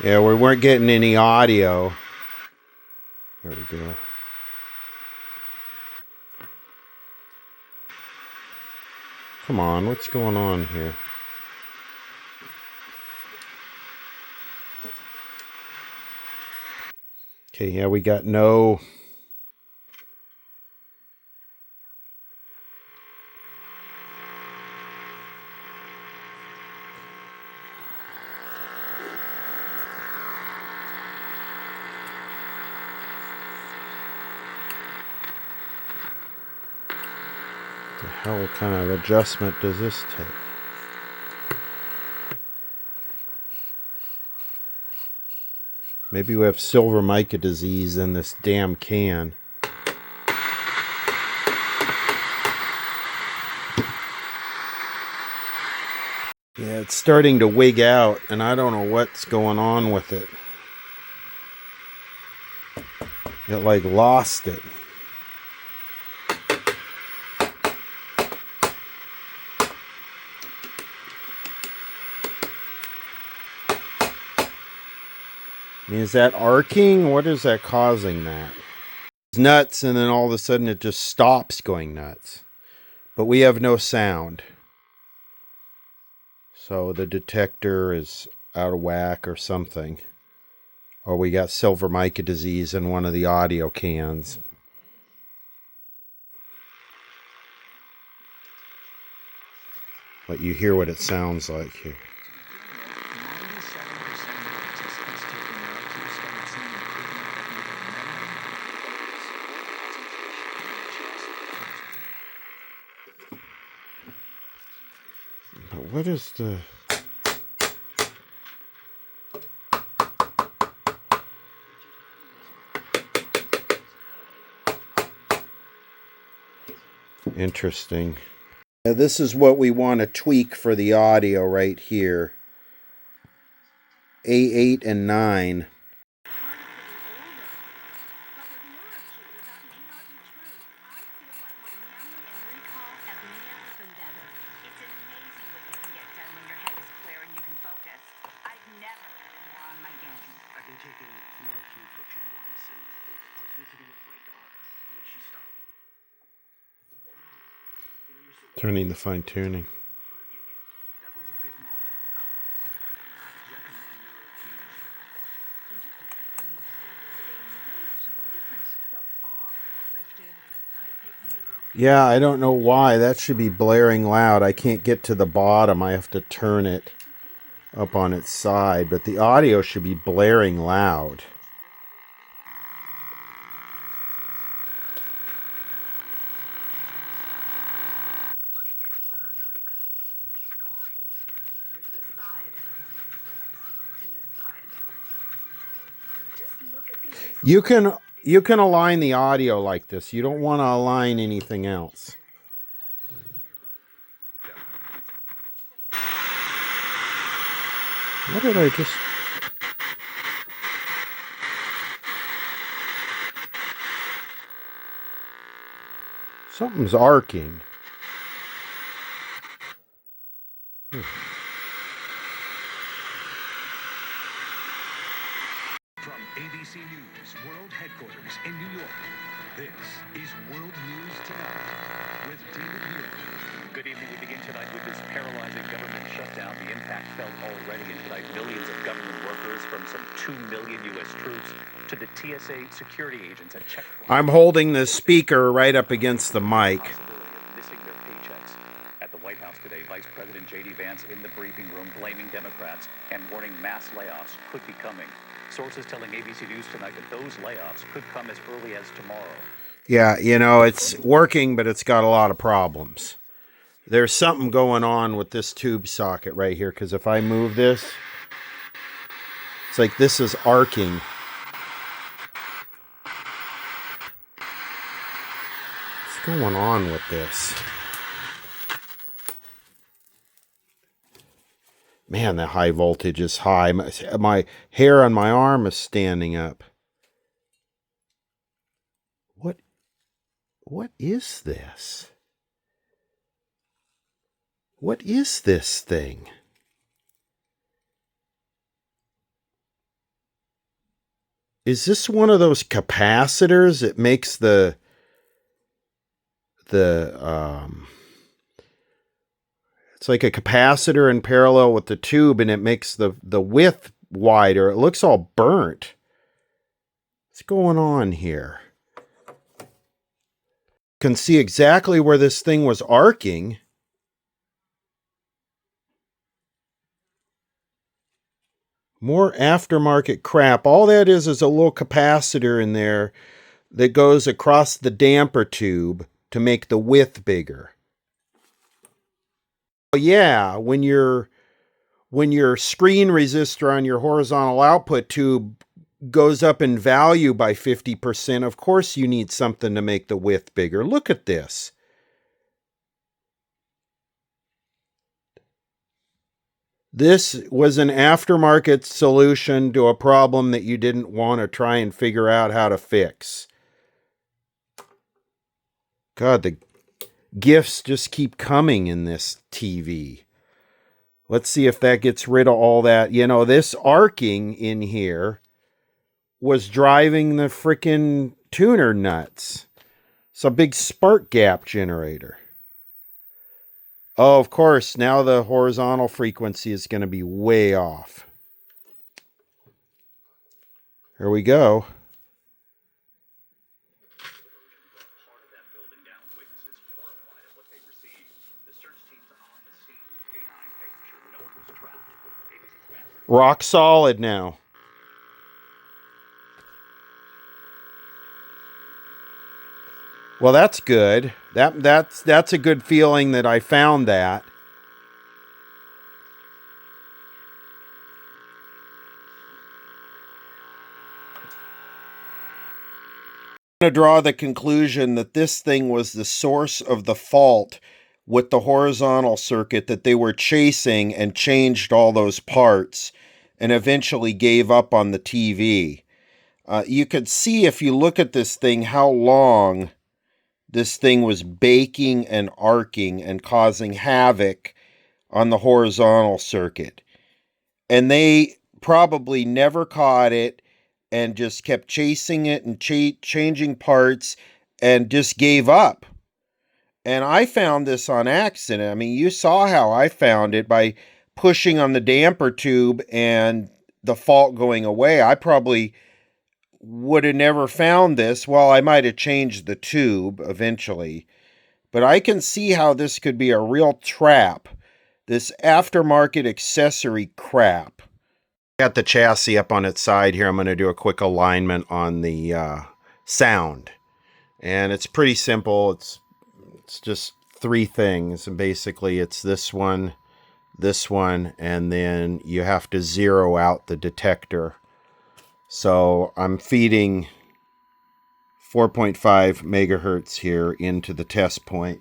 Yeah, we weren't getting any audio. There we go. Come on, what's going on here? Okay, yeah, we got no... The hell kind of adjustment does this take? Maybe we have silver mica disease in this damn can. Yeah, it's starting to wig out, and I don't know what's going on with it. It like lost it. I mean, is that arcing? What is that causing that? It's nuts, and then all of a sudden it just stops going nuts. But we have no sound. So the detector is out of whack or something. Or we got silver mica disease in one of the audio cans. But you hear what it sounds like here. But what is the... Interesting. Now this is what we want to tweak for the audio right here. A8 and 9. Turning the fine tuning. Yeah, I don't know why. That should be blaring loud. I can't get to the bottom. I have to turn it up on its side, but the audio should be blaring loud. You can align the audio like this. You don't want to align anything else. What did I just... Something's arcing. From ABC News World Headquarters in New York, this is World News Tonight with David Muir. Good evening. We begin tonight with this paralyzing government shutdown. The impact felt already, and tonight millions of government workers, from some 2 million U.S. troops to the TSA security agents at checkpoints. I'm holding the speaker right up against the mic. Possibility of missing their paychecks. At the White House today, Vice President J.D. Vance in the briefing room blaming Democrats and warning mass layoffs could be coming. Sources telling ABC News tonight that those layoffs could come as early as tomorrow. Yeah, you know, it's working, but it's got a lot of problems. There's something going on with this tube socket right here, because if I move this, it's like this is arcing. What's going on with this? Man, the high voltage is high. My hair on my arm is standing up. What is this? What is this thing? Is this one of those capacitors that makes the it's like a capacitor in parallel with the tube, and it makes the width wider. It looks all burnt. What's going on here? You can see exactly where this thing was arcing. More aftermarket crap. All that is a little capacitor in there that goes across the damper tube to make the width bigger. Well, yeah, when your screen resistor on your horizontal output tube goes up in value by 50%, of course you need something to make the width bigger. Look at this. This was an aftermarket solution to a problem that you didn't want to try and figure out how to fix. God, the gifts just keep coming in this TV. Let's see if that gets rid of all that. You know, this arcing in here was driving the frickin' tuner nuts. It's a big spark gap generator. Oh, of course, now the horizontal frequency is going to be way off. Here we go. Rock solid now. Well, that's good. That's a good feeling that I found that. I'm going to draw the conclusion that this thing was the source of the fault with the horizontal circuit, that they were chasing and changed all those parts and eventually gave up on the TV. You could see, if you look at this thing, how long this thing was baking and arcing and causing havoc on the horizontal circuit. And they probably never caught it and just kept chasing it and changing parts and just gave up. And I found this on accident. I mean, you saw how I found it by pushing on the damper tube and the fault going away. I probably would have never found this. Well, I might have changed the tube eventually, but I can see how this could be a real trap, this aftermarket accessory crap. Got the chassis up on its side here. I'm going to do a quick alignment on the sound, and it's pretty simple. It's just three things, and basically it's this one, and then you have to zero out the detector. So I'm feeding 4.5 megahertz here into the test point,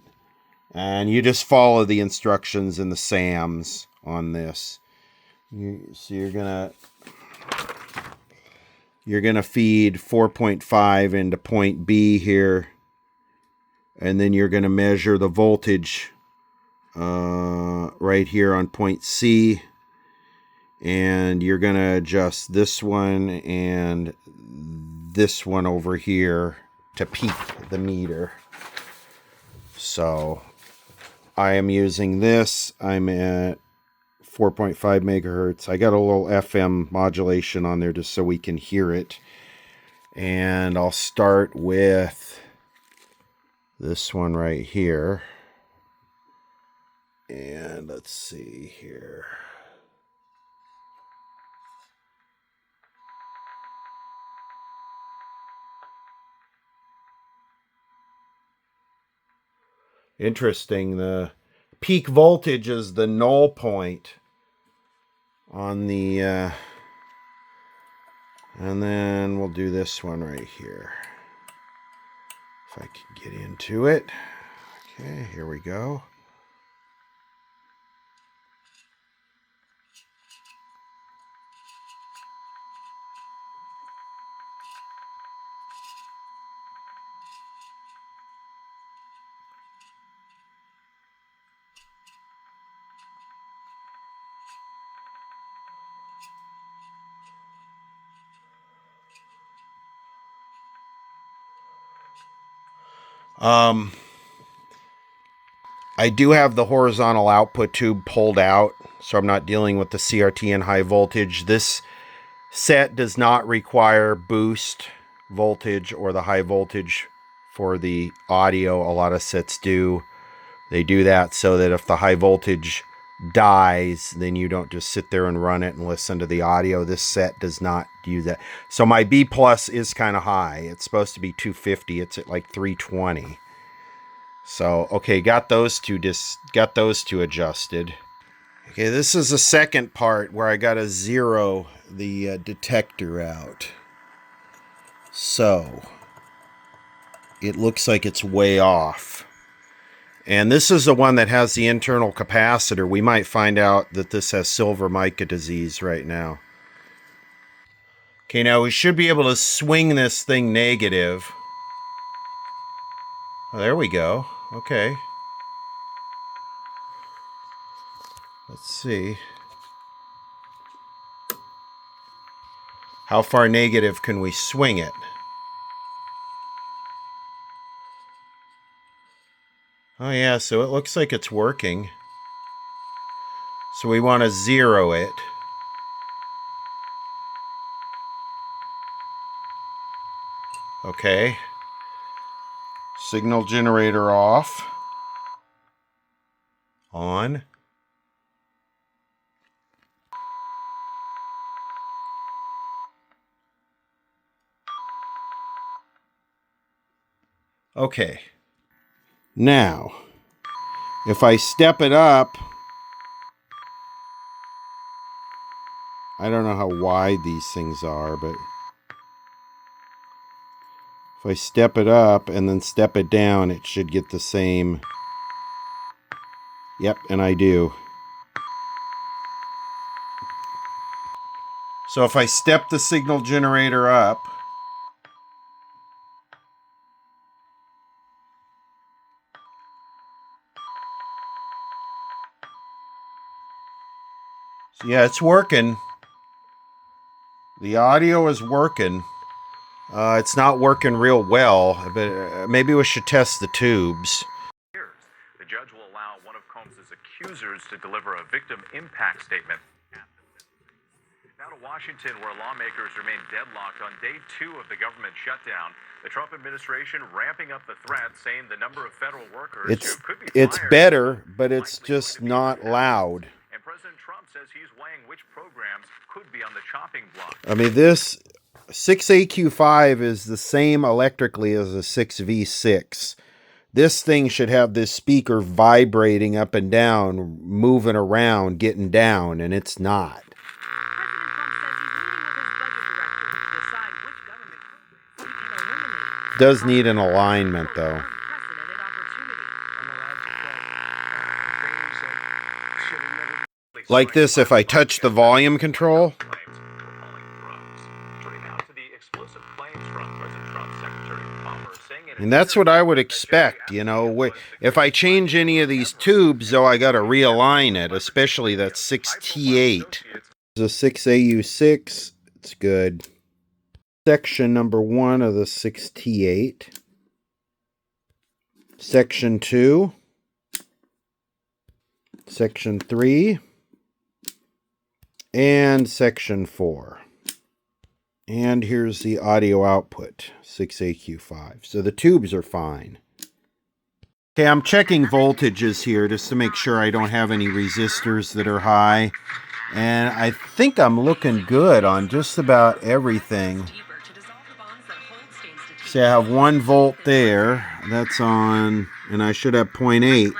and you just follow the instructions in the SAMs on this. So you're gonna feed 4.5 into point B here, and then you're gonna measure the voltage right here on point C, and you're gonna adjust this one and this one over here to peak the meter. So I am using this. I'm at 4.5 megahertz. I got a little FM modulation on there just so we can hear it. And I'll start with this one right here. And let's see here. Interesting. The peak voltage is the null point on the, and then we'll do this one right here. If I can get into it. Okay, here we go. I do have the horizontal output tube pulled out, so I'm not dealing with the CRT and high voltage. This set does not require boost voltage or the high voltage for the audio. A lot of sets do. They do that so that if the high voltage dies, then you don't just sit there and run it and listen to the audio. This set does not do that. So my B plus is kind of high. It's supposed to be 250. It's at like 320. So, okay, got those two adjusted. Okay, this is the second part where I got to zero the detector out. So, it looks like it's way off. And this is the one that has the internal capacitor. We might find out that this has silver mica disease right now. Okay, now we should be able to swing this thing negative. Oh, there we go. Okay. Let's see. How far negative can we swing it? Oh yeah, so it looks like it's working. So we want to zero it. Okay. Signal generator off. On. Okay. Now, if I step it up, I don't know how wide these things are, but if I step it up and then step it down, it should get the same. Yep, and I do. So if I step the signal generator up, so yeah, it's working. The audio is working. It's not working real well, but maybe we should test the tubes. The judge will allow one of Combs's accusers to deliver a victim impact statement. Now to Washington, where lawmakers remain deadlocked on day 2 of the government shutdown. The Trump administration ramping up the threat, saying the number of federal workers who could be fired. It's better, but it's just not loud. And President Trump says he's weighing which programs could be on the chopping block. I mean, this 6AQ5 is the same electrically as a 6V6. This thing should have this speaker vibrating up and down, moving around, getting down, and it's not. Does need an alignment, though. Like this, if I touch the volume control. And that's what I would expect, you know. If I change any of these tubes, though, I got to realign it, especially that 6T8. The 6AU6, it's good. Section number 1 of the 6T8. Section 2. section 3, and section 4. And here's the audio output, 6AQ5. So the tubes are fine. Okay, I'm checking voltages here just to make sure I don't have any resistors that are high. And I think I'm looking good on just about everything. See, I have 1 volt there. That's on, and I should have 0.8.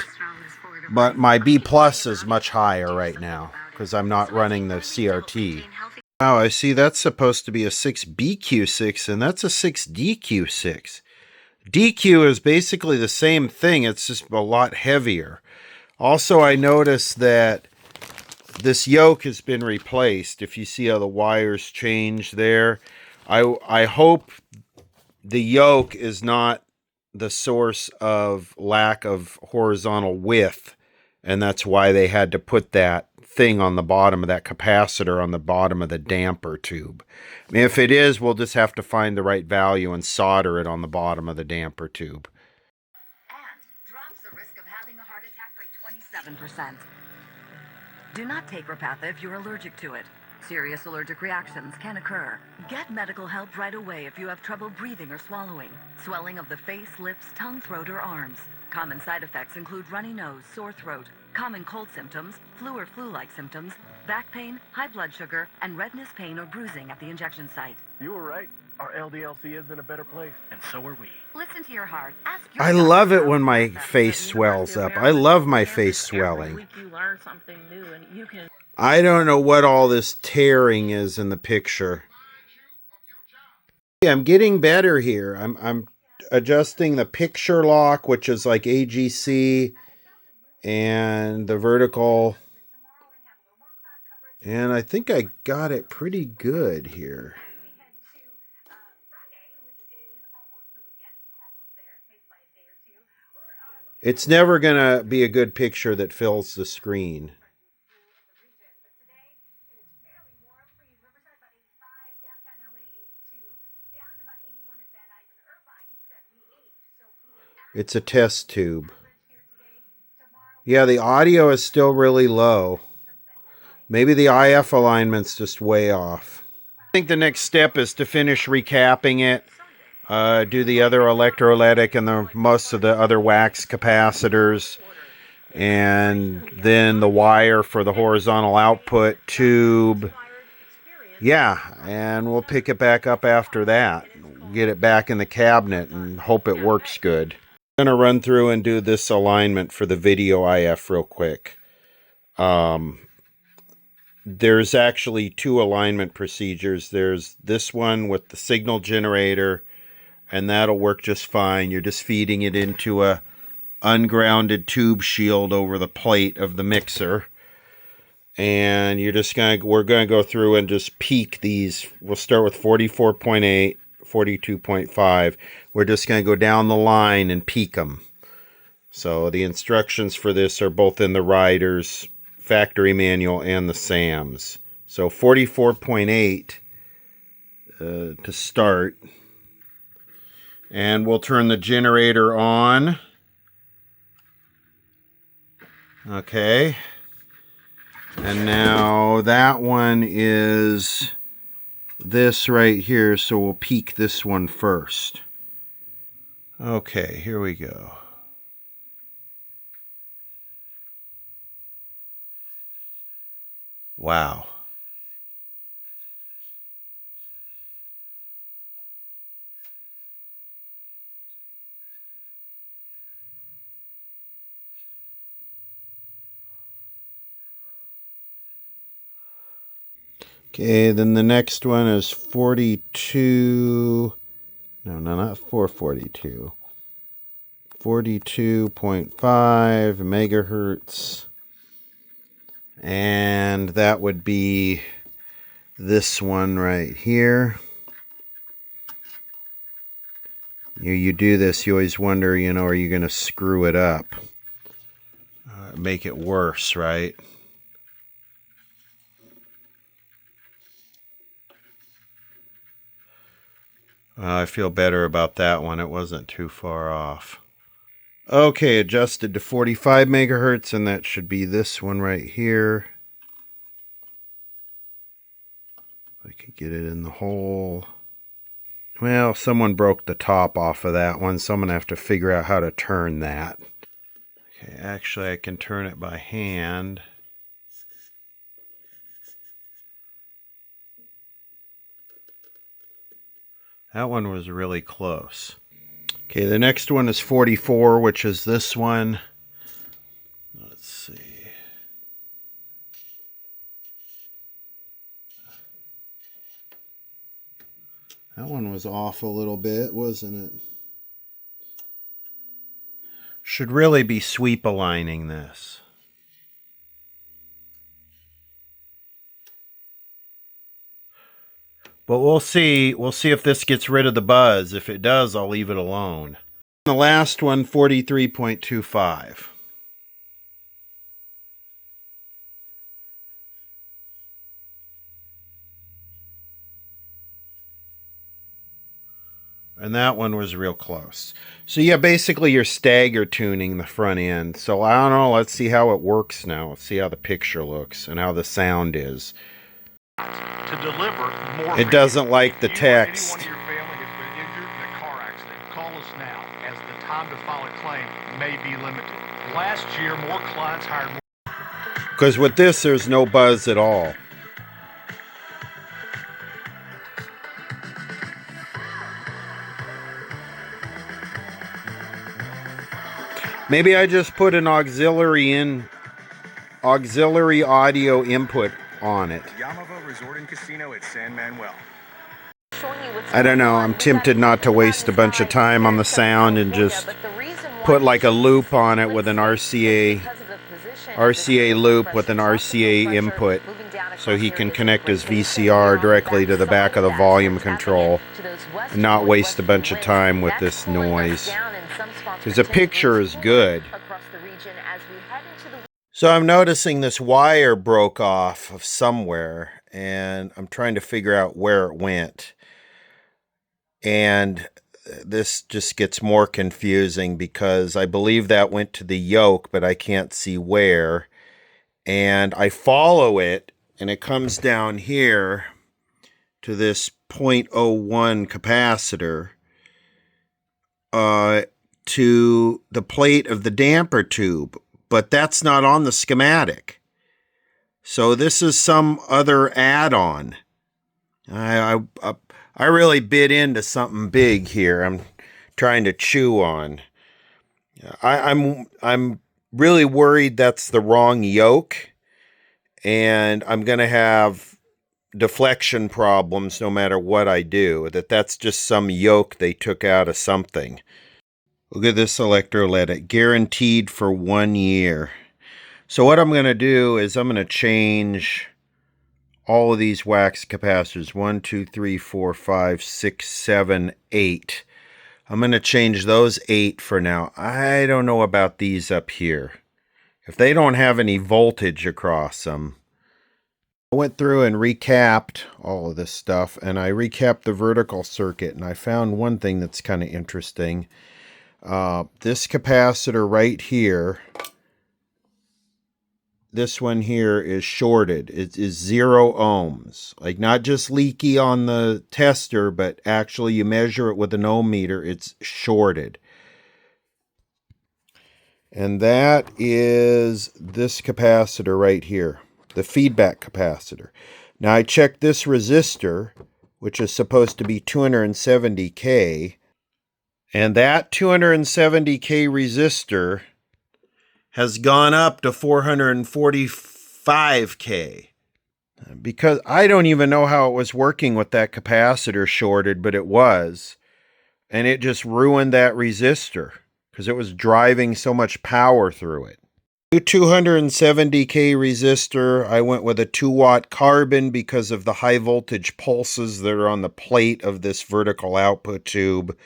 But my B plus is much higher right now because I'm not running the CRT. Wow, I see that's supposed to be a 6BQ6 and that's a 6DQ6. DQ is basically the same thing, it's just a lot heavier. Also, I noticed that this yoke has been replaced. If you see how the wires change there, I hope the yoke is not the source of lack of horizontal width, and that's why they had to put that thing on the bottom of that capacitor on the bottom of the damper tube. I mean, if it is, we'll just have to find the right value and solder it on the bottom of the damper tube. And drops the risk of having a heart attack by 27%. Do not take Repatha if you're allergic to it. Serious allergic reactions can occur. Get medical help right away if you have trouble breathing or swallowing, swelling of the face, lips, tongue, throat, or arms. Common side effects include runny nose, sore throat, common cold symptoms, flu or flu-like symptoms, back pain, high blood sugar, and redness, pain, or bruising at the injection site. You were right. Our LDLC is in a better place. And so are we. Listen to your heart. Ask your I doctor love it about when my Repatha. face swells up. I love my face swelling. Every week you learn something new, and you can. I don't know what all this tearing is in the picture. Yeah, I'm getting better here. I'm adjusting the picture lock, which is like AGC, and the vertical. And I think I got it pretty good here. It's never going to be a good picture that fills the screen. It's a test tube. Yeah, the audio is still really low. Maybe the IF alignment's just way off. I think the next step is to finish recapping it, do the other electrolytic and most of the other wax capacitors, and then the wire for the horizontal output tube. Yeah, and we'll pick it back up after that. Get it back in the cabinet and hope it works good. I'm going to run through and do this alignment for the video IF real quick. There's actually 2 alignment procedures. There's this one with the signal generator, and that'll work just fine. You're just feeding it into a ungrounded tube shield over the plate of the mixer. And we're going to go through and just peak these. We'll start with 44.8, 42.5. We're just going to go down the line and peak them. So the instructions for this are both in the rider's factory manual and the SAM's. So 44.8 to start. And we'll turn the generator on. Okay. And now that one is this right here, so we'll peak this one first. Okay, here we go. Wow. Okay, then the next one is 42. No, not 442. 42.5 megahertz. And that would be this one right here. You do this, you always wonder, are you going to screw it up? Make it worse, right? I feel better about that one. It wasn't too far off. Okay, adjusted to 45 megahertz, and that should be this one right here. I could get it in the hole. Well, someone broke the top off of that one, so I'm going to have to figure out how to turn that. Okay, actually I can turn it by hand. That one was really close. Okay, the next one is 44, which is this one. Let's see. That one was off a little bit, wasn't it? Should really be sweep aligning this. But we'll see. We'll see if this gets rid of the buzz. If it does, I'll leave it alone. The last one, 43.25. And that one was real close. So yeah, basically you're stagger tuning the front end. So I don't know, let's see how it works now. Let's see how the picture looks and how the sound is. To deliver more. It doesn't like the If you or text. anyone in your family has been injured in a car accident, call us now, as the time to file a claim may be limited. Last year, more clients hired more. Because with this, there's no buzz at all. Maybe I just put an auxiliary audio input on it. Yamava Resort and Casino at San Manuel. I don't know. I'm tempted not to waste a bunch of time on the sound and just put like a loop on it with an RCA loop with an RCA input so he can connect his VCR directly to the back of the volume control and not waste a bunch of time with this noise. Because the picture is good. So I'm noticing this wire broke off of somewhere, and I'm trying to figure out where it went. And this just gets more confusing because I believe that went to the yoke, but I can't see where. And I follow it, and it comes down here to this 0.01 capacitor. To the plate of the damper tube, but that's not on the schematic. So this is some other add-on. I really bit into something big here. I'm trying to chew on. I'm really worried that's the wrong yoke, and I'm gonna have deflection problems no matter what I do. That's just some yoke they took out of something. Look at this electrolytic, guaranteed for 1 year. So what I'm going to do is I'm going to change all of these wax capacitors. 1, 2, 3, 4, 5, 6, 7, 8. I'm going to change those 8 for now. I don't know about these up here. If they don't have any voltage across them. I went through and recapped all of this stuff, and I recapped the vertical circuit, and I found one thing that's kind of interesting. This capacitor right here, this one here is shorted. It is 0 ohms. Like not just leaky on the tester, but actually you measure it with an ohm meter, it's shorted. And that is this capacitor right here, the feedback capacitor. Now I checked this resistor, which is supposed to be 270K. And that 270K resistor has gone up to 445K. Because I don't even know how it was working with that capacitor shorted, but it was. And it just ruined that resistor because it was driving so much power through it. 270K resistor, I went with a 2-watt carbon because of the high voltage pulses that are on the plate of this vertical output tube.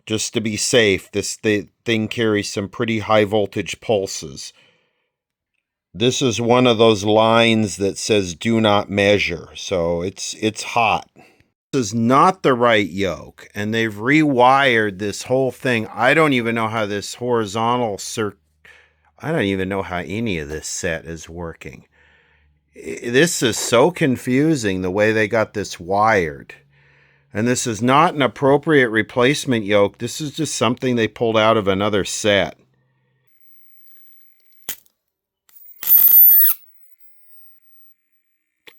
Just to be safe, this thing carries some pretty high voltage pulses. This is one of those lines that says do not measure, so it's hot. This is not the right yoke, and they've rewired this whole thing. I don't even know how this horizontal I don't even know how any of this set is working. This is so confusing the way they got this wired. And this is not an appropriate replacement yoke. This is just something they pulled out of another set.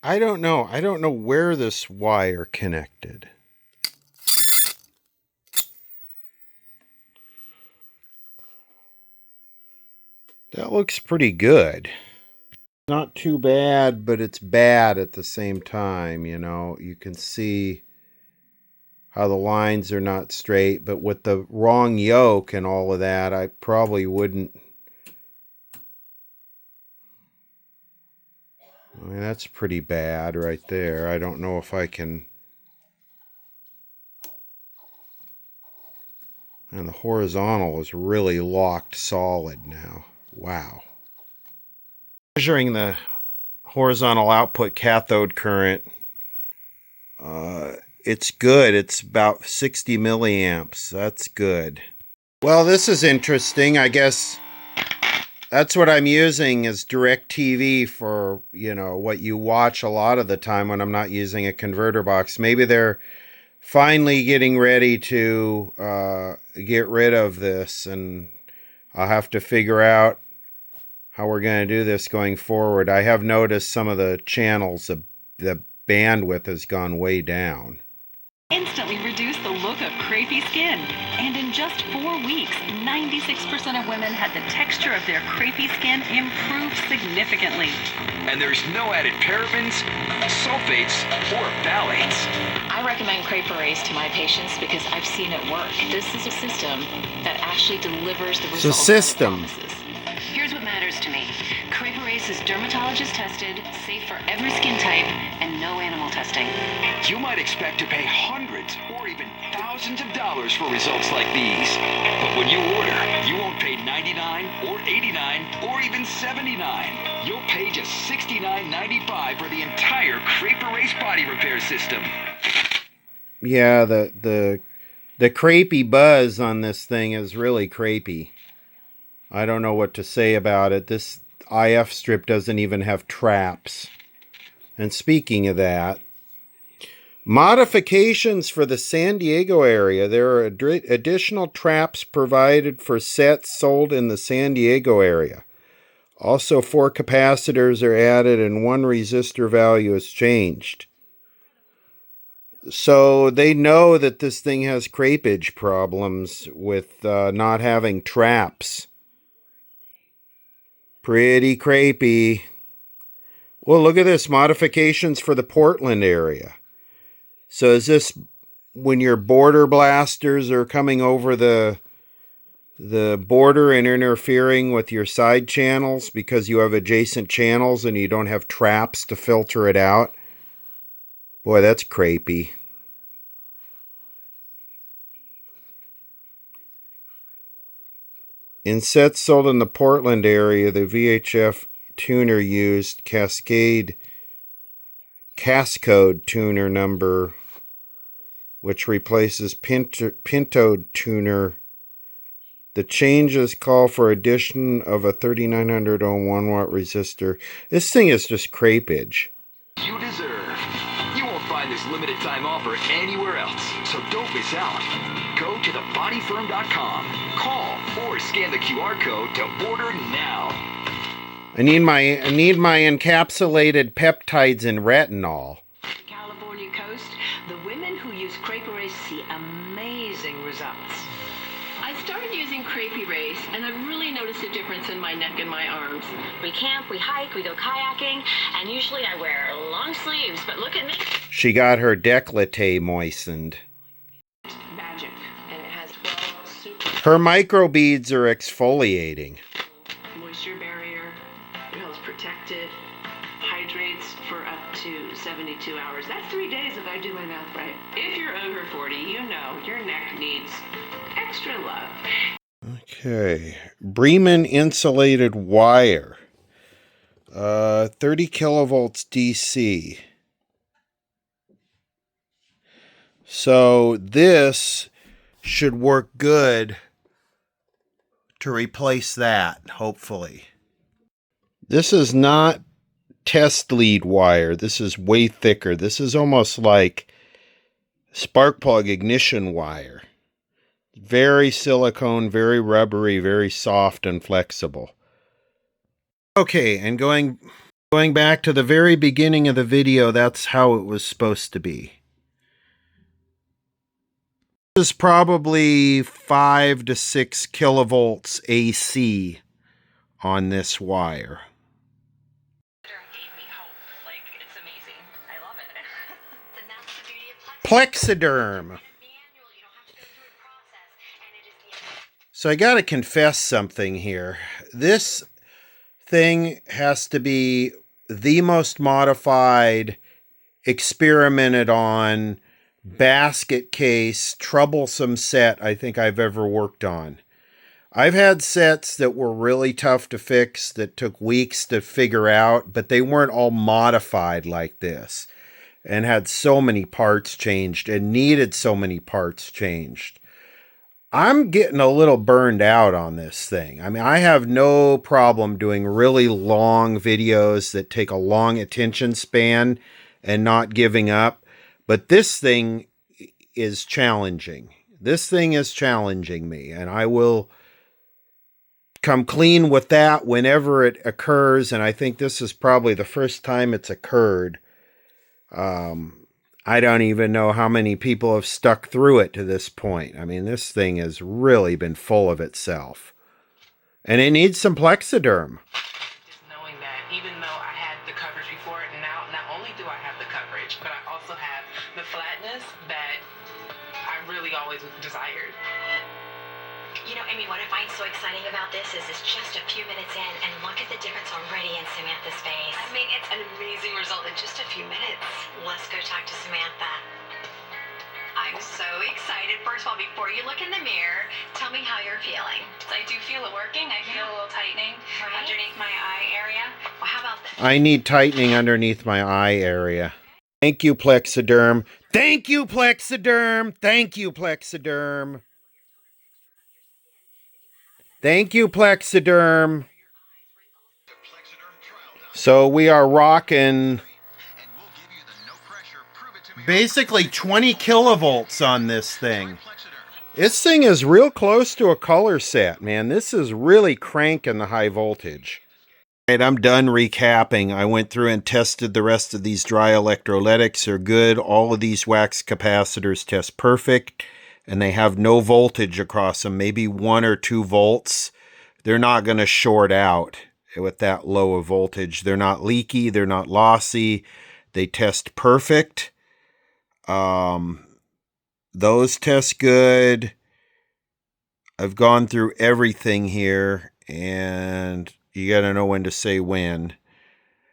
I don't know. I don't know where this wire connected. That looks pretty good. Not too bad, but it's bad at the same time, you know. You can see how the lines are not straight, but with the wrong yoke and all of that, I probably wouldn't. I mean, that's pretty bad right there. I don't know if I can. And the horizontal is really locked solid now. Wow. Measuring the horizontal output cathode current, it's good. It's about 60 milliamps. That's good. Well, this is interesting. I guess that's what I'm using is DirecTV for, you know, what you watch a lot of the time when I'm not using a converter box. Maybe they're finally getting ready to get rid of this, and I'll have to figure out how we're going to do this going forward. I have noticed some of the channels, the bandwidth has gone way down. Instantly reduce the look of crepey skin. And in just 4 weeks, 96% of women had the texture of their crepey skin improve significantly. And there's no added parabens, sulfates, or phthalates. I recommend Crepe Erase to my patients because I've seen it work. This is a system that actually delivers the results. It's a system. Here's what matters to me. Crepe Erase is dermatologist tested, safe for every skin type, and no animal testing. You might expect to pay hundreds or even thousands of dollars for results like these. But when you order, you won't pay $99 or $89 or even $79. You'll pay just $69.95 for the entire Crepe Erase body repair system. Yeah, the crepey buzz on this thing is really crepey. I don't know what to say about it. This IF strip doesn't even have traps. And speaking of that, modifications for the San Diego area. There are additional traps provided for sets sold in the San Diego area. Also, 4 capacitors are added and 1 resistor value is changed. So they know that this thing has crepage problems with not having traps. Pretty crepey. Well, look at this. Modifications for the Portland area. So is this when your border blasters are coming over the border and interfering with your side channels because you have adjacent channels and you don't have traps to filter it out? Boy, that's crepey. In sets sold in the Portland area, the VHF tuner used Cascode tuner number, which replaces Pinto tuner. The changes call for addition of a 3900 ohm 1 watt resistor. This thing is just crepage. You deserve. You won't find this limited time offer anywhere else, so don't miss out. Go to thebodyfirm.com, call, or scan the QR code to order now. I need my encapsulated peptides and retinol. California coast, the women who use Crepe Erase see amazing results. I started using Crepe Erase, and I've really noticed a difference in my neck and my arms. We camp, we hike, we go kayaking, and usually I wear long sleeves, but look at me. She got her décolleté moistened. Magic, and it has 12 super Her microbeads are exfoliating. moisture barrier, helps protect it, hydrates for up to 72 hours. That's 3 days if I do my math right. If you're over 40, you know your neck needs extra love. Okay, Bremen insulated wire, 30 kilovolts DC. So this should work good to replace that, hopefully. This is not test lead wire. This is way thicker. This is almost like spark plug ignition wire. Very silicone, very rubbery, very soft and flexible. Okay, and going back to the very beginning of the video, that's how it was supposed to be. This is probably 5 to 6 kilovolts AC on this wire. Plexiderm. So I got to confess something here. This thing has to be the most modified, experimented on, basket case, troublesome set I think I've ever worked on. I've had sets that were really tough to fix, that took weeks to figure out, but they weren't all modified like this and had so many parts changed and needed so many parts changed. I'm getting a little burned out on this thing. I mean, I have no problem doing really long videos that take a long attention span and not giving up. But this thing is challenging. This thing is challenging me, and I will come clean with that whenever it occurs. And I think this is probably the first time it's occurred. I don't even know how many people have stuck through it to this point. I mean, this thing has really been full of itself. And it needs some Plexiderm. Just knowing that even though I had the coverage before, now not only do I have the coverage, but I also have the flatness that I really always desired. You know, Amy, what I find so exciting about this is it's just a few minutes in, and look at the difference already in Samantha's face. I mean, it's an amazing result in just a few minutes. Let's go talk to Samantha. I'm so excited. First of all, before you look in the mirror, tell me how you're feeling. I do feel it working. I feel a little tightening underneath my eye area. Well, how about this? I need tightening underneath my eye area. Thank you, Plexiderm. Thank you, Plexiderm. Thank you, Plexiderm. Thank you, Plexiderm. So we are rocking basically 20 kilovolts on this thing. This thing is real close to a color set, man. This is really cranking the high voltage. All right, I'm done recapping. I went through and tested the rest of these dry electrolytics. They're good. All of these wax capacitors test perfect, and they have no voltage across them, maybe 1 or 2 volts. They're not going to short out with that low of voltage. They're not leaky. They're not lossy. They test perfect. Those test good. I've gone through everything here, and you got to know when to say when.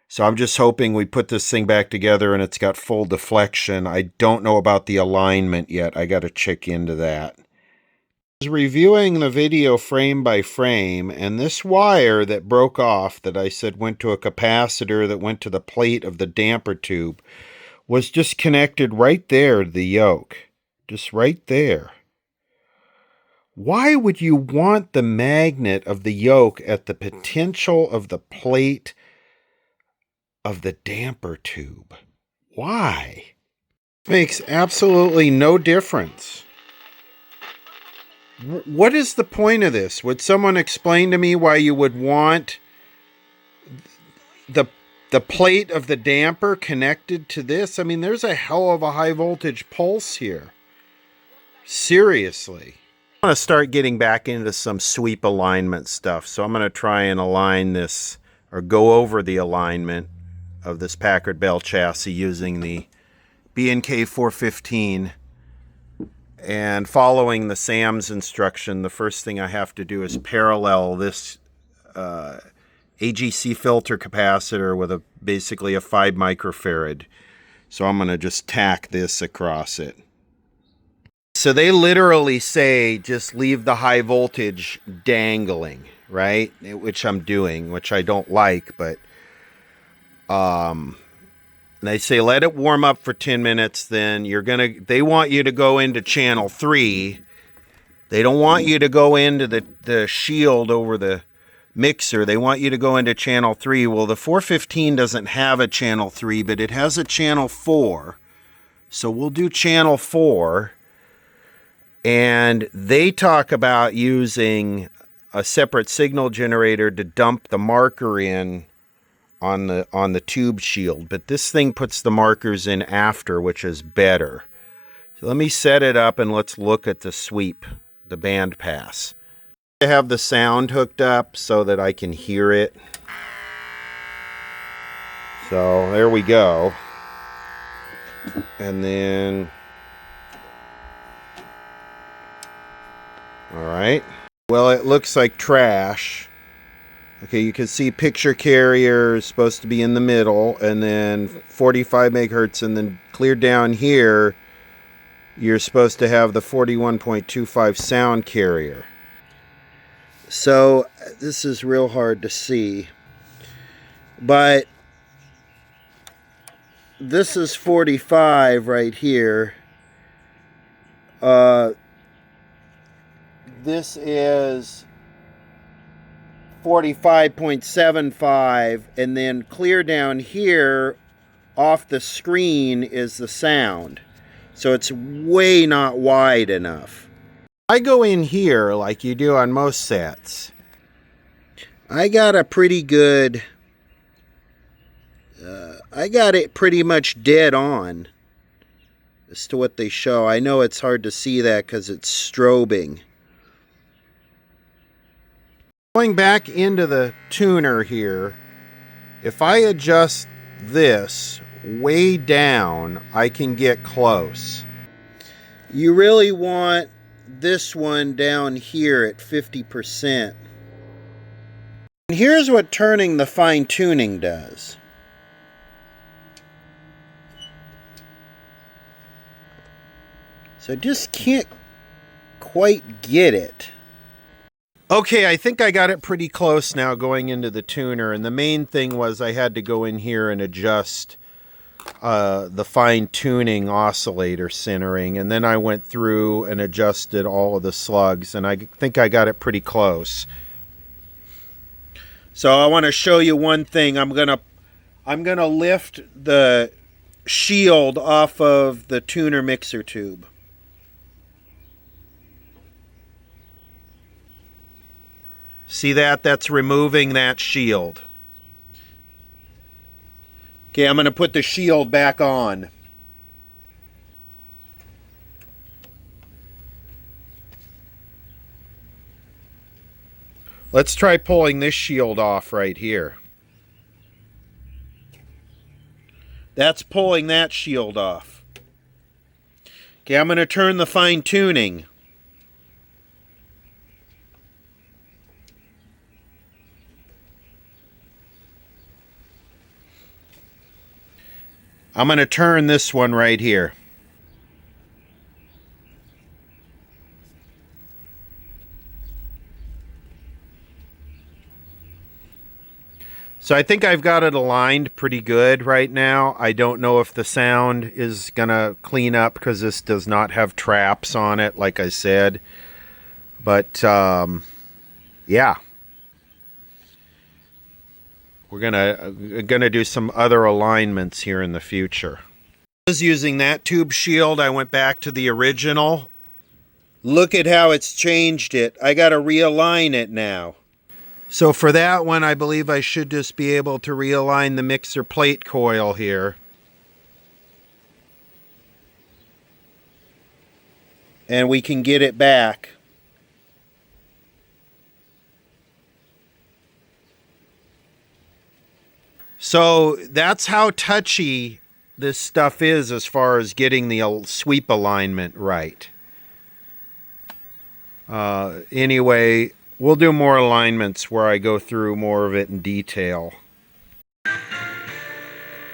So I'm just hoping we put this thing back together and it's got full deflection. I don't know about the alignment yet. I got to check into that. I was reviewing the video frame by frame, and this wire that broke off that I said went to a capacitor that went to the plate of the damper tube was just connected right there to the yoke. Just right there. Why would you want the magnet of the yoke at the potential of the plate of the damper tube? Why? Makes absolutely no difference. What is the point of this? Would someone explain to me why you would want the plate of the damper connected to this? I mean, there's a hell of a high voltage pulse here. Seriously. I want to start getting back into some sweep alignment stuff. So I'm going to try and align this, or go over the alignment of this Packard Bell chassis using the B&K 415. And following the SAM's instruction, the first thing I have to do is parallel this AGC filter capacitor with basically a 5 microfarad. So I'm going to just tack this across it. So they literally say just leave the high voltage dangling, right? Which I'm doing, which I don't like, but And they say let it warm up for 10 minutes, then they want you to go into channel 3. They don't want you to go into the shield over the mixer. They want you to go into channel 3. Well, the 415 doesn't have a channel 3, but it has a channel 4. So we'll do channel 4. And they talk about using a separate signal generator to dump the marker in on the tube shield, but this thing puts the markers in after, which is better. So let me set it up and let's look at the sweep, the band pass. I have the sound hooked up so that I can hear it. So there we go. And then, all right. Well, it looks like trash. Okay, you can see picture carrier is supposed to be in the middle, and then 45 megahertz, and then clear down here, you're supposed to have the 41.25 sound carrier. So this is real hard to see, but this is 45 right here. This is 45.75, and then clear down here off the screen is the sound. So it's way not wide enough. I go in here like you do on most sets. I got a pretty good, I got it pretty much dead on as to what they show. I know it's hard to see that because it's strobing. Going back into the tuner here, if I adjust this way down, I can get close. You really want this one down here at 50%. And here's what turning the fine tuning does. So I just can't quite get it. Okay, I think I got it pretty close now going into the tuner, and the main thing was I had to go in here and adjust the fine-tuning oscillator centering, and then I went through and adjusted all of the slugs, and I think I got it pretty close. So I want to show you one thing. I'm gonna lift the shield off of the tuner mixer tube. See that? That's removing that shield. Okay, I'm going to put the shield back on. Let's try pulling this shield off right here. That's pulling that shield off. Okay, I'm going to turn the fine tuning. I'm going to turn this one right here. So I think I've got it aligned pretty good right now. I don't know if the sound is going to clean up because this does not have traps on it, like I said. But, yeah. We're gonna do some other alignments here in the future. I was using that tube shield. I went back to the original. Look at how it's changed it. I gotta realign it now. So for that one, I believe I should just be able to realign the mixer plate coil here. And we can get it back. So that's how touchy this stuff is as far as getting the sweep alignment right. Anyway, we'll do more alignments where I go through more of it in detail.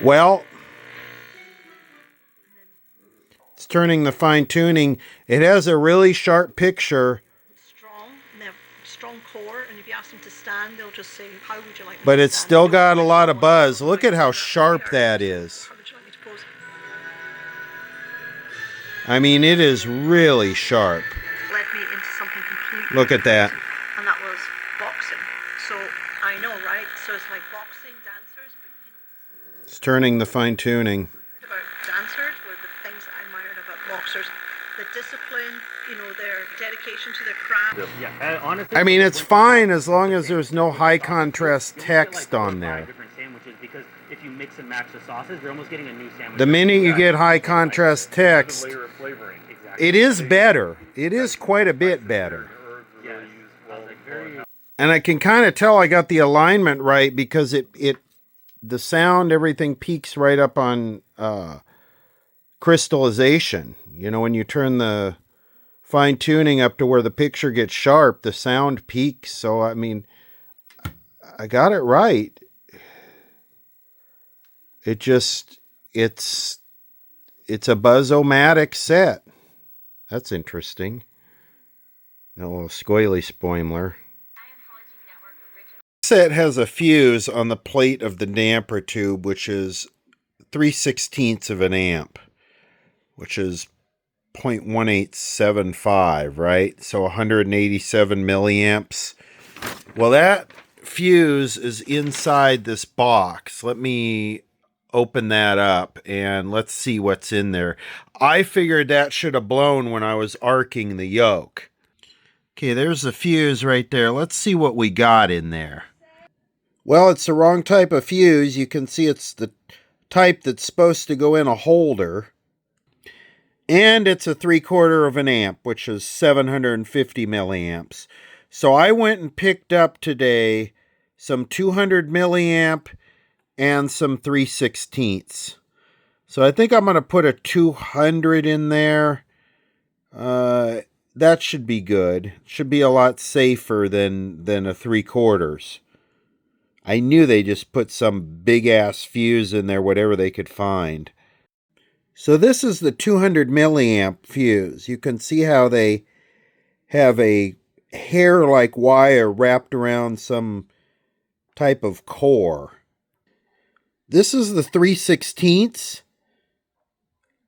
Well, it's turning the fine tuning. It has a really sharp picture. Strong core, and if you ask them to stand, they'll just say, how would you like me But to it's stand? still got a lot of buzz. Look at how sharp that is. How would you like I mean, it is really sharp. led me into something completely Look at that. different, and that was boxing. So I know, right? So it's like boxing, dancers, but you know. It's turning the fine tuning. About dancers were the things that I admired about boxers. The discipline, you know, their dedication to their craft. Yeah, honestly, I mean, it's fine as long as there's no high contrast text on there. different sandwiches, because if you mix and match the sauces, you're almost getting a new sandwich. The minute you get high contrast text, it is better. It is quite a bit better. And I can kind of tell I got the alignment right because the sound, everything peaks right up on crystallization. You know, when you turn the fine tuning up to where the picture gets sharp, the sound peaks. So, I mean, I got it right. It just, it's a Buzz-O-Matic set. That's interesting. A little squealy spoiler. This set has a fuse on the plate of the damper tube, which is 3/16 of an amp, which is 0.1875, right? So 187 milliamps. Well, that fuse is inside this box. Let me open that up and let's see what's in there. I figured that should have blown when I was arcing the yoke. Okay, there's the fuse right there. Let's see what we got in there. Well, it's the wrong type of fuse. You can see it's the type that's supposed to go in a holder. And it's a 3/4 of an amp, which is 750 milliamps. So I went and picked up today some 200 milliamp and some 3/16. So I think I'm going to put a 200 in there. That should be good. Should be a lot safer than a 3/4. I knew they just put some big ass fuse in there, whatever they could find. So this is the 200 milliamp fuse. You can see how they have a hair-like wire wrapped around some type of core. This is the 3/16.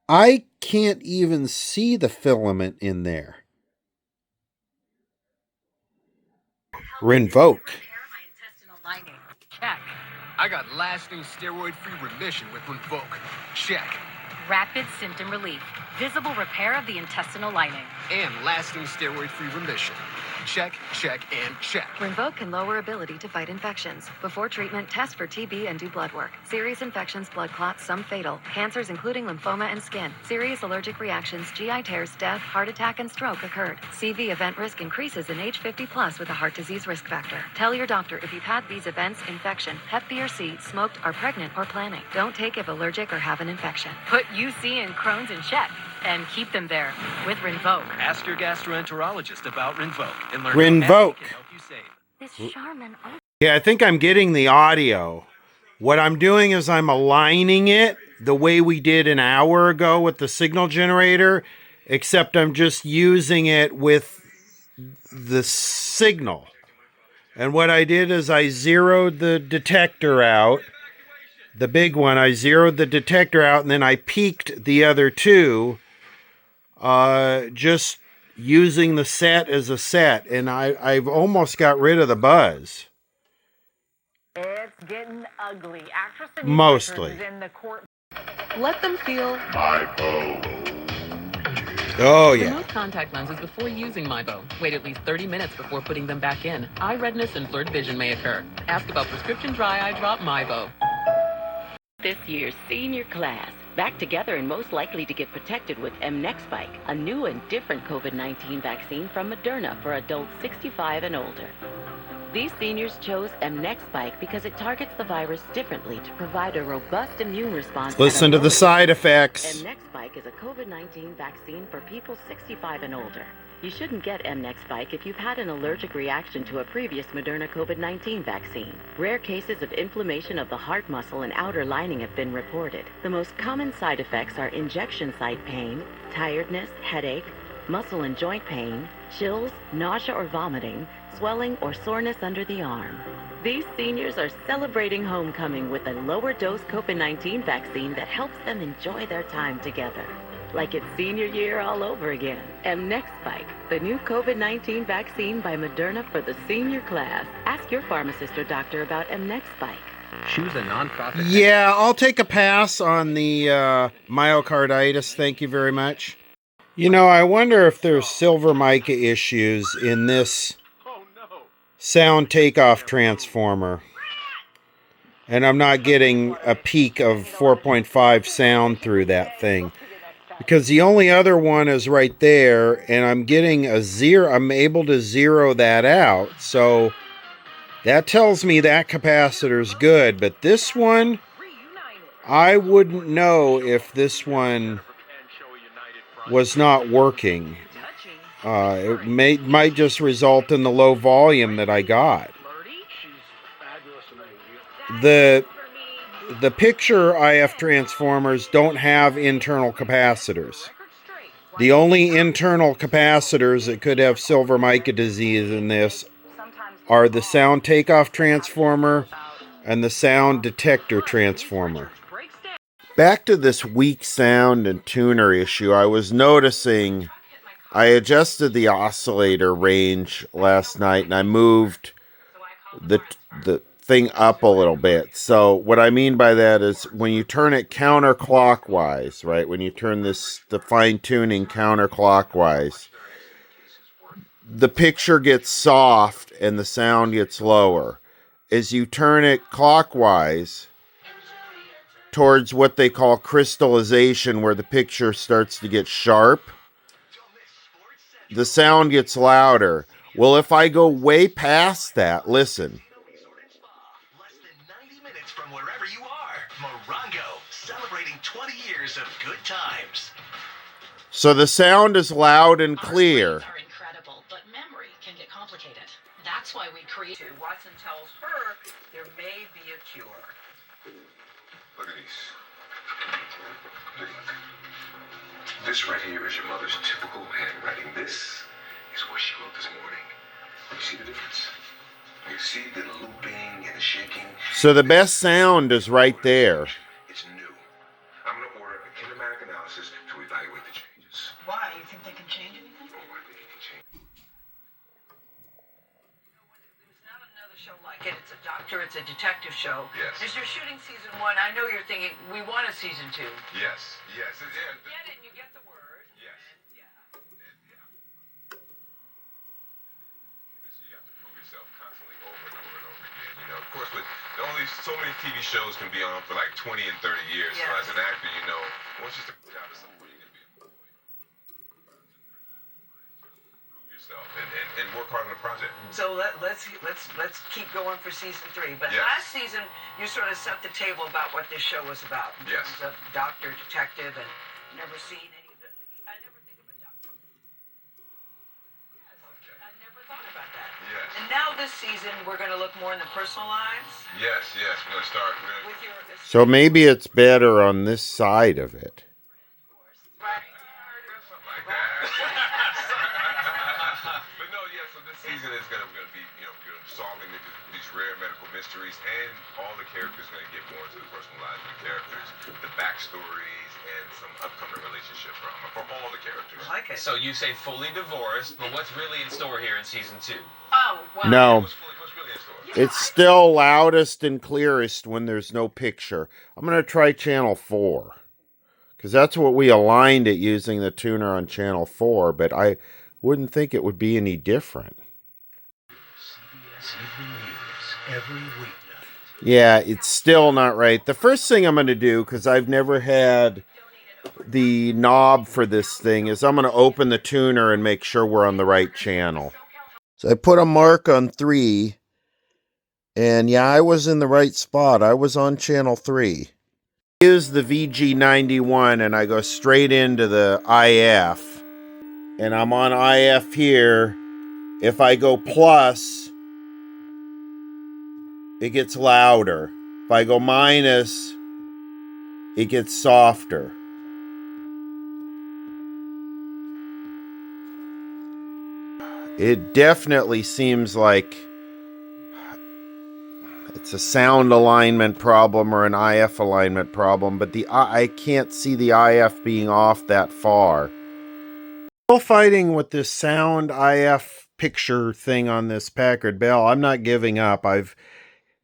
I can't even see the filament in there. Rinvoke. Check. I got lasting steroid-free remission with Rinvoke. Check. Rapid symptom relief. Visible repair of the intestinal lining. And lasting steroid-free remission. Check, check, and check. Rinvoke can lower ability to fight infections. Before treatment, test for TB and do blood work. Serious infections, blood clots, some fatal. Cancers including lymphoma and skin. Serious allergic reactions, GI tears, death, heart attack, and stroke occurred. CV event risk increases in age 50+ with a heart disease risk factor. Tell your doctor if you've had these events, infection, Hep B or C, smoked, are pregnant, or planning. Don't take if allergic or have an infection. Put UC and Crohn's in check and keep them there with Rinvoke. Ask your gastroenterologist about Rinvoke and learn Rinvoke. how it can help you save. This Charmin. Yeah, I think I'm getting the audio. What I'm doing is I'm aligning it the way we did an hour ago with the signal generator, except I'm just using it with the signal. And what I did is I zeroed the detector out. The big one, I zeroed the detector out, and then I peaked the other two, just using the set as a set. And I've almost got rid of the buzz. It's getting ugly. Actress and Mostly. is in the court. Let them feel Oh, yeah. Remove contact lenses before using MyBow. Wait at least 30 minutes before putting them back in. Eye redness and blurred vision may occur. Ask about prescription dry eye drop MyBow. This year's senior class, back together and most likely to get protected with mNEXSpike, a new and different COVID-19 vaccine from Moderna for adults 65 and older. These seniors chose mNEXSpike because it targets the virus differently to provide a robust immune response. Listen to the side effects. mNEXSpike is a COVID-19 vaccine for people 65 and older. You shouldn't get mNEXSpike if you've had an allergic reaction to a previous Moderna COVID-19 vaccine. Rare cases of inflammation of the heart muscle and outer lining have been reported. The most common side effects are injection site pain, tiredness, headache, muscle and joint pain, chills, nausea or vomiting, swelling or soreness under the arm. These seniors are celebrating homecoming with a lower dose COVID-19 vaccine that helps them enjoy their time together. like it's senior year all over again. Mnexspike, the new COVID-19 vaccine by Moderna for the senior class. Ask your pharmacist or doctor about Mnexspike. Choose a nonprofit. Yeah, I'll take a pass on the myocarditis. Thank you very much. You know, I wonder if there's silver mica issues in this sound takeoff transformer. And I'm not getting a peak of 4.5 sound through that thing. Because the only other one is right there, and I'm getting a zero. I'm able to zero that out. So that tells me that capacitor's good. But this one, I wouldn't know if this one was not working. It might just result in the low volume that I got. The picture IF transformers don't have internal capacitors. The only internal capacitors that could have silver mica disease in this are the sound takeoff transformer and the sound detector transformer. Back to this weak sound and tuner issue, I was noticing I adjusted the oscillator range last night and I moved the thing up a little bit. So what I mean by that is when you turn it counterclockwise, right? When you turn the fine tuning counterclockwise, the picture gets soft and the sound gets lower. As you turn it clockwise towards what they call crystallization, where the picture starts to get sharp, the sound gets louder. Well, if I go way past that, listen. So the sound is loud and clear. Are incredible, but memory can get complicated. That's why we create. Watson tells her there may be a cure. Look at these. This right here is your mother's typical handwriting. This is what she wrote this morning. You see the difference? You see the looping and the shaking? So the best sound is right there. It's new. I'm going to order a kinematic analysis to evaluate the changes. Why? You think they can change anything? Oh, I think it can change. There's not another show like it. It's a doctor, it's a detective show. Yes. As you're shooting season 1, I know you're thinking, we want a season 2. Yes, yes. You get it and you get the word. Yes. Yeah. You have to prove yourself constantly over and over and over again. You know, of course, but only so many TV shows can be on for like 20 and 30 years. Yes. So as an actor, you know, once you start out of somewhere, you can be employed. Prove yourself and work hard on the project. So let's keep going for season 3. But Yes. last season, you sort of set the table about what this show was about. In Yes. terms of doctor, detective, and never seen any of the. I never think of a doctor. Yes, I never thought about that. Yes. And now this season, we're going to look more in the personal lives. Yes, yes. We're going to start. With your. So maybe it's better on this side of it. Something like that. But no, yeah. So this season is going to be, you know, solving these rare medical mysteries, and all the characters are going to get more into the personal lives of the characters, the backstories, and some upcoming relationship drama for all the characters. I like it. So you say fully divorced, but what's really in store here in season 2? Oh, wow. No. What's really in store? It's still loudest and clearest when there's no picture. I'm going to try channel 4. Because that's what we aligned it using the tuner on channel 4. But I wouldn't think it would be any different. CBS Evening News every weeknight. Yeah, it's still not right. The first thing I'm going to do, because I've never had the knob for this thing, is I'm going to open the tuner and make sure we're on the right channel. So I put a mark on 3. And yeah, I was in the right spot. I was on channel 3. Use the VG91 and I go straight into the IF. And I'm on IF here. If I go plus, it gets louder. If I go minus, it gets softer. It definitely seems like it's a sound alignment problem or an IF alignment problem, but I can't see the IF being off that far. Still fighting with this sound IF picture thing on this Packard Bell. I'm not giving up. I've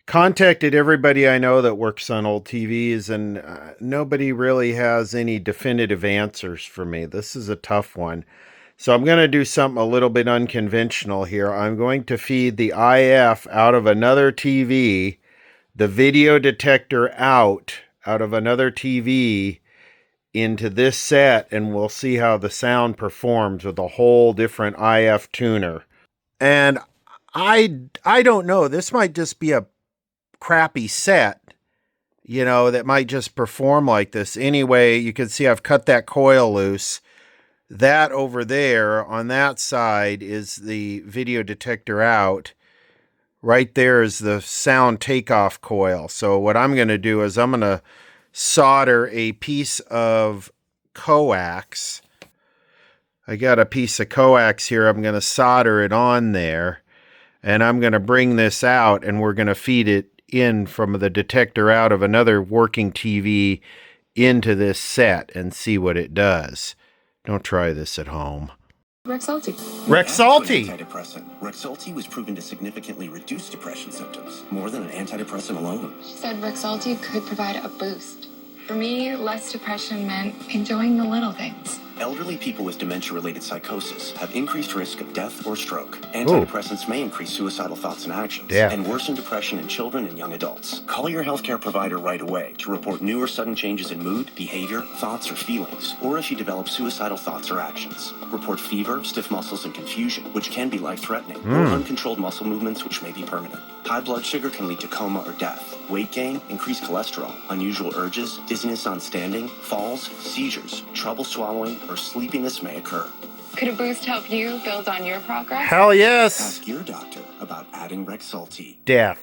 contacted everybody I know that works on old TVs, and nobody really has any definitive answers for me. This is a tough one. So I'm going to do something a little bit unconventional here. I'm going to feed the IF out of another TV, the video detector out of another TV into this set, and we'll see how the sound performs with a whole different IF tuner. And I don't know. This might just be a crappy set, you know, that might just perform like this. Anyway, you can see I've cut that coil loose. That over there on that side is the video detector out. Right there is the sound takeoff coil. So what I'm going to do is I'm going to solder a piece of coax. I got a piece of coax here. I'm going to solder it on there. And I'm going to bring this out, and we're going to feed it in from the detector out of another working TV into this set and see what it does. Don't try this at home. Rexulti. Rexulti! Antidepressant. Rexulti was proven to significantly reduce depression symptoms, more than an antidepressant alone. She said Rexulti could provide a boost. For me, less depression meant enjoying the little things. Elderly people with dementia-related psychosis have increased risk of death or stroke. Antidepressants may increase suicidal thoughts and actions and worsen depression in children and young adults. Call your healthcare provider right away to report new or sudden changes in mood, behavior, thoughts, or feelings, or if you develop suicidal thoughts or actions. Report fever, stiff muscles, and confusion, which can be life-threatening, or uncontrolled muscle movements, which may be permanent. High blood sugar can lead to coma or death. Weight gain, increased cholesterol, unusual urges, dizziness on standing, falls, seizures, trouble swallowing, or sleepiness may occur. Could a boost help you build on your progress? Hell yes! Ask your doctor about adding Rexulti. Death.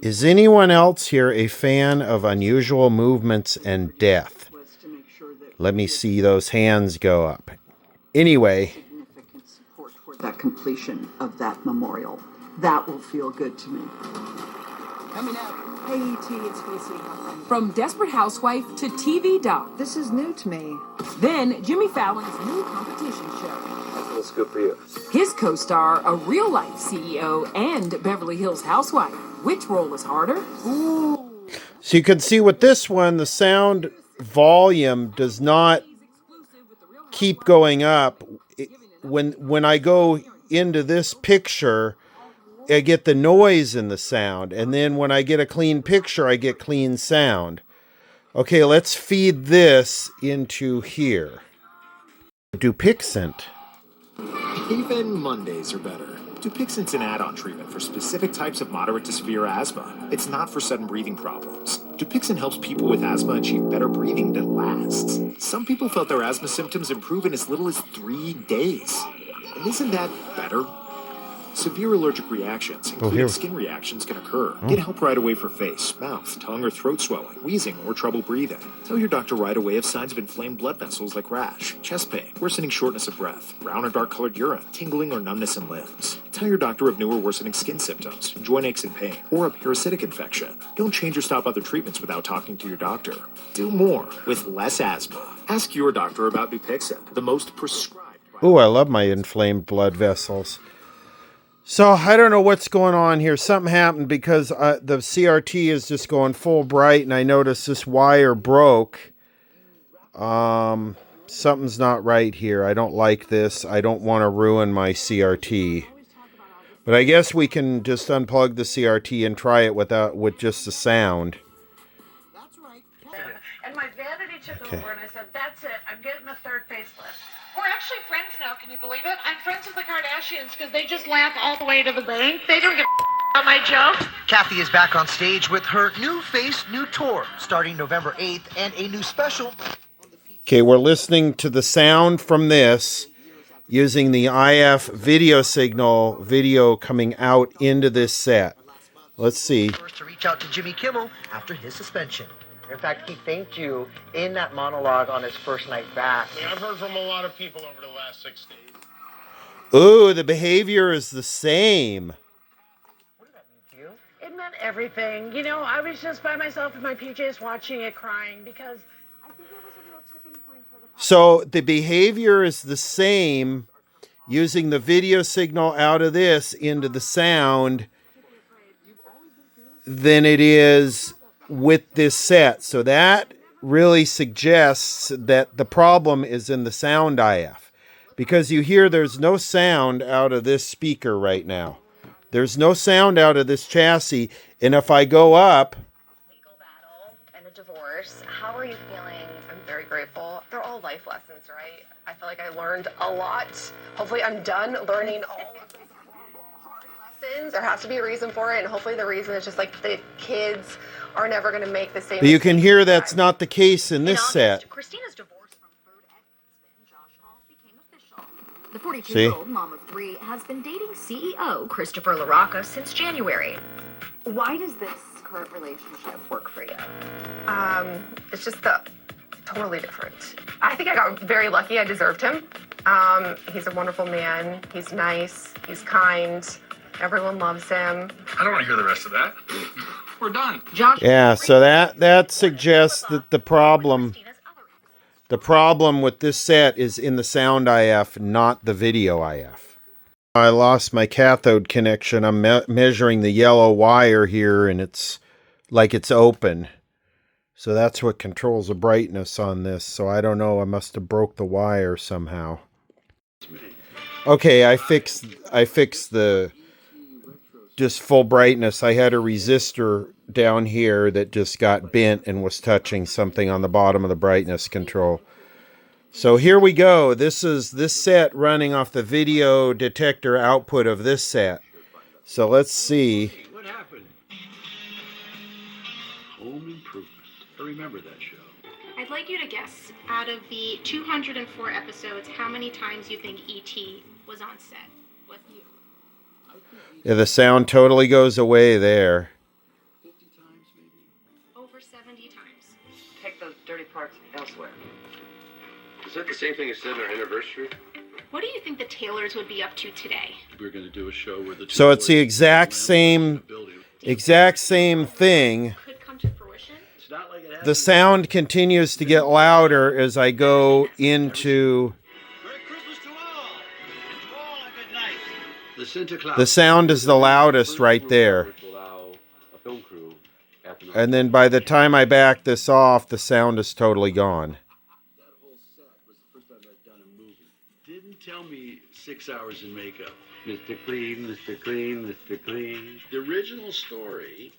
Is anyone else here a fan of unusual movements and death? Let me see those hands go up. Anyway. That completion of that memorial. That will feel good to me. Coming out. Hey, E.T., it's Casey. From Desperate Housewife to TV Doc. This is new to me. Then Jimmy Fallon's new competition show. That feels good for you. His co-star, a real-life CEO and Beverly Hills housewife. Which role is harder? Ooh. So you can see with this one, the sound volume does not keep going up. When I go into this picture, I get the noise in the sound. And then when I get a clean picture, I get clean sound. Okay, let's feed this into here. Dupixent. Even Mondays are better. Dupixent's an add-on treatment for specific types of moderate to severe asthma. It's not for sudden breathing problems. Dupixent helps people with asthma achieve better breathing that lasts. Some people felt their asthma symptoms improve in as little as 3 days. And isn't that better? Severe allergic reactions, including skin reactions, can occur. Get help right away for face, mouth, tongue, or throat swelling, wheezing, or trouble breathing. Tell your doctor right away if signs of inflamed blood vessels like rash, chest pain, worsening shortness of breath, brown or dark-colored urine, tingling or numbness in limbs. Tell your doctor of new or worsening skin symptoms, joint aches and pain, or a parasitic infection. Don't change or stop other treatments without talking to your doctor. Do more with less asthma. Ask your doctor about Dupixent, the most prescribed. Ooh, I love my inflamed blood vessels. So I don't know what's going on here. Something happened because the CRT is just going full bright, and I noticed this wire broke. Something's not right here. I don't like this. I don't want to ruin my CRT. But I guess we can just unplug the CRT and try it with just the sound. That's right. And my vanity took over, and I said, "That's it. I'm getting a third facelift." We're actually friends now, can you believe it? I'm friends with the Kardashians because they just laugh all the way to the bank. They don't give a about my jokes. Kathy is back on stage with her new face, new tour, starting November 8th, and a new special. Okay, we're listening to the sound from this using the IF video signal video coming out into this set. Let's see. First to reach out to Jimmy Kimmel after his suspension. In fact, he thanked you in that monologue on his first night back. I've heard from a lot of people over the last 6 days. Ooh, the behavior is the same. What did that mean to you? it meant everything. You know, I was just by myself in my PJs watching it, crying, because I think it was a real tipping point for the... So the behavior is the same using the video signal out of this into the sound than it is with this set. So that really suggests that the problem is in the sound IF, because you hear there's no sound out of this speaker right now. There's no sound out of this chassis. And if I go up... Legal battle and a divorce. How are you feeling? I'm very grateful. They're all life lessons, right? I feel like I learned a lot. Hopefully I'm done learning all of these hard lessons. There has to be a reason for it. And hopefully the reason is just like the kids are never going to make the same But you can hear that's not the case in this set. Christina's divorce from third ex-husband Josh Hall became official. The 42-year-old mom of 3 has been dating CEO Christopher LaRocca since January. Why does this current relationship work for you? It's just totally different. I think I got very lucky. I deserved him. He's a wonderful man. He's nice. He's kind. Everyone loves him. I don't want to hear the rest of that. We're done. Josh. Yeah, so that suggests that the problem with this set is in the sound IF, not the video IF. I lost my cathode connection. I'm measuring the yellow wire here, and it's like it's open. So that's what controls the brightness on this. So I don't know. I must have broke the wire somehow. Okay, I fixed the just full brightness. I had a resistor down here that just got bent and was touching something on the bottom of the brightness control. So here we go. This is this set running off the video detector output of this set. So let's see. What happened? Home Improvement. I remember that show. I'd like you to guess, out of the 204 episodes, how many times you think E.T. was on set with you? Yeah, the sound totally goes away there. 50 times, maybe? Over 70 times. Take those dirty parts elsewhere. Is that the same thing as said on our anniversary? What do you think the Taylors would be up to today? We're going to do a show where the So it's the exact same thing. Could come to fruition? It's not like it has The sound continues to get louder as I go into... The sound is the loudest right there. And then by the time I back this off, the sound is totally gone. That whole set was the first time I'd done a movie. Didn't tell me 6 hours in makeup. Mr. Clean, Mr. Clean, Mr. Clean. The original story,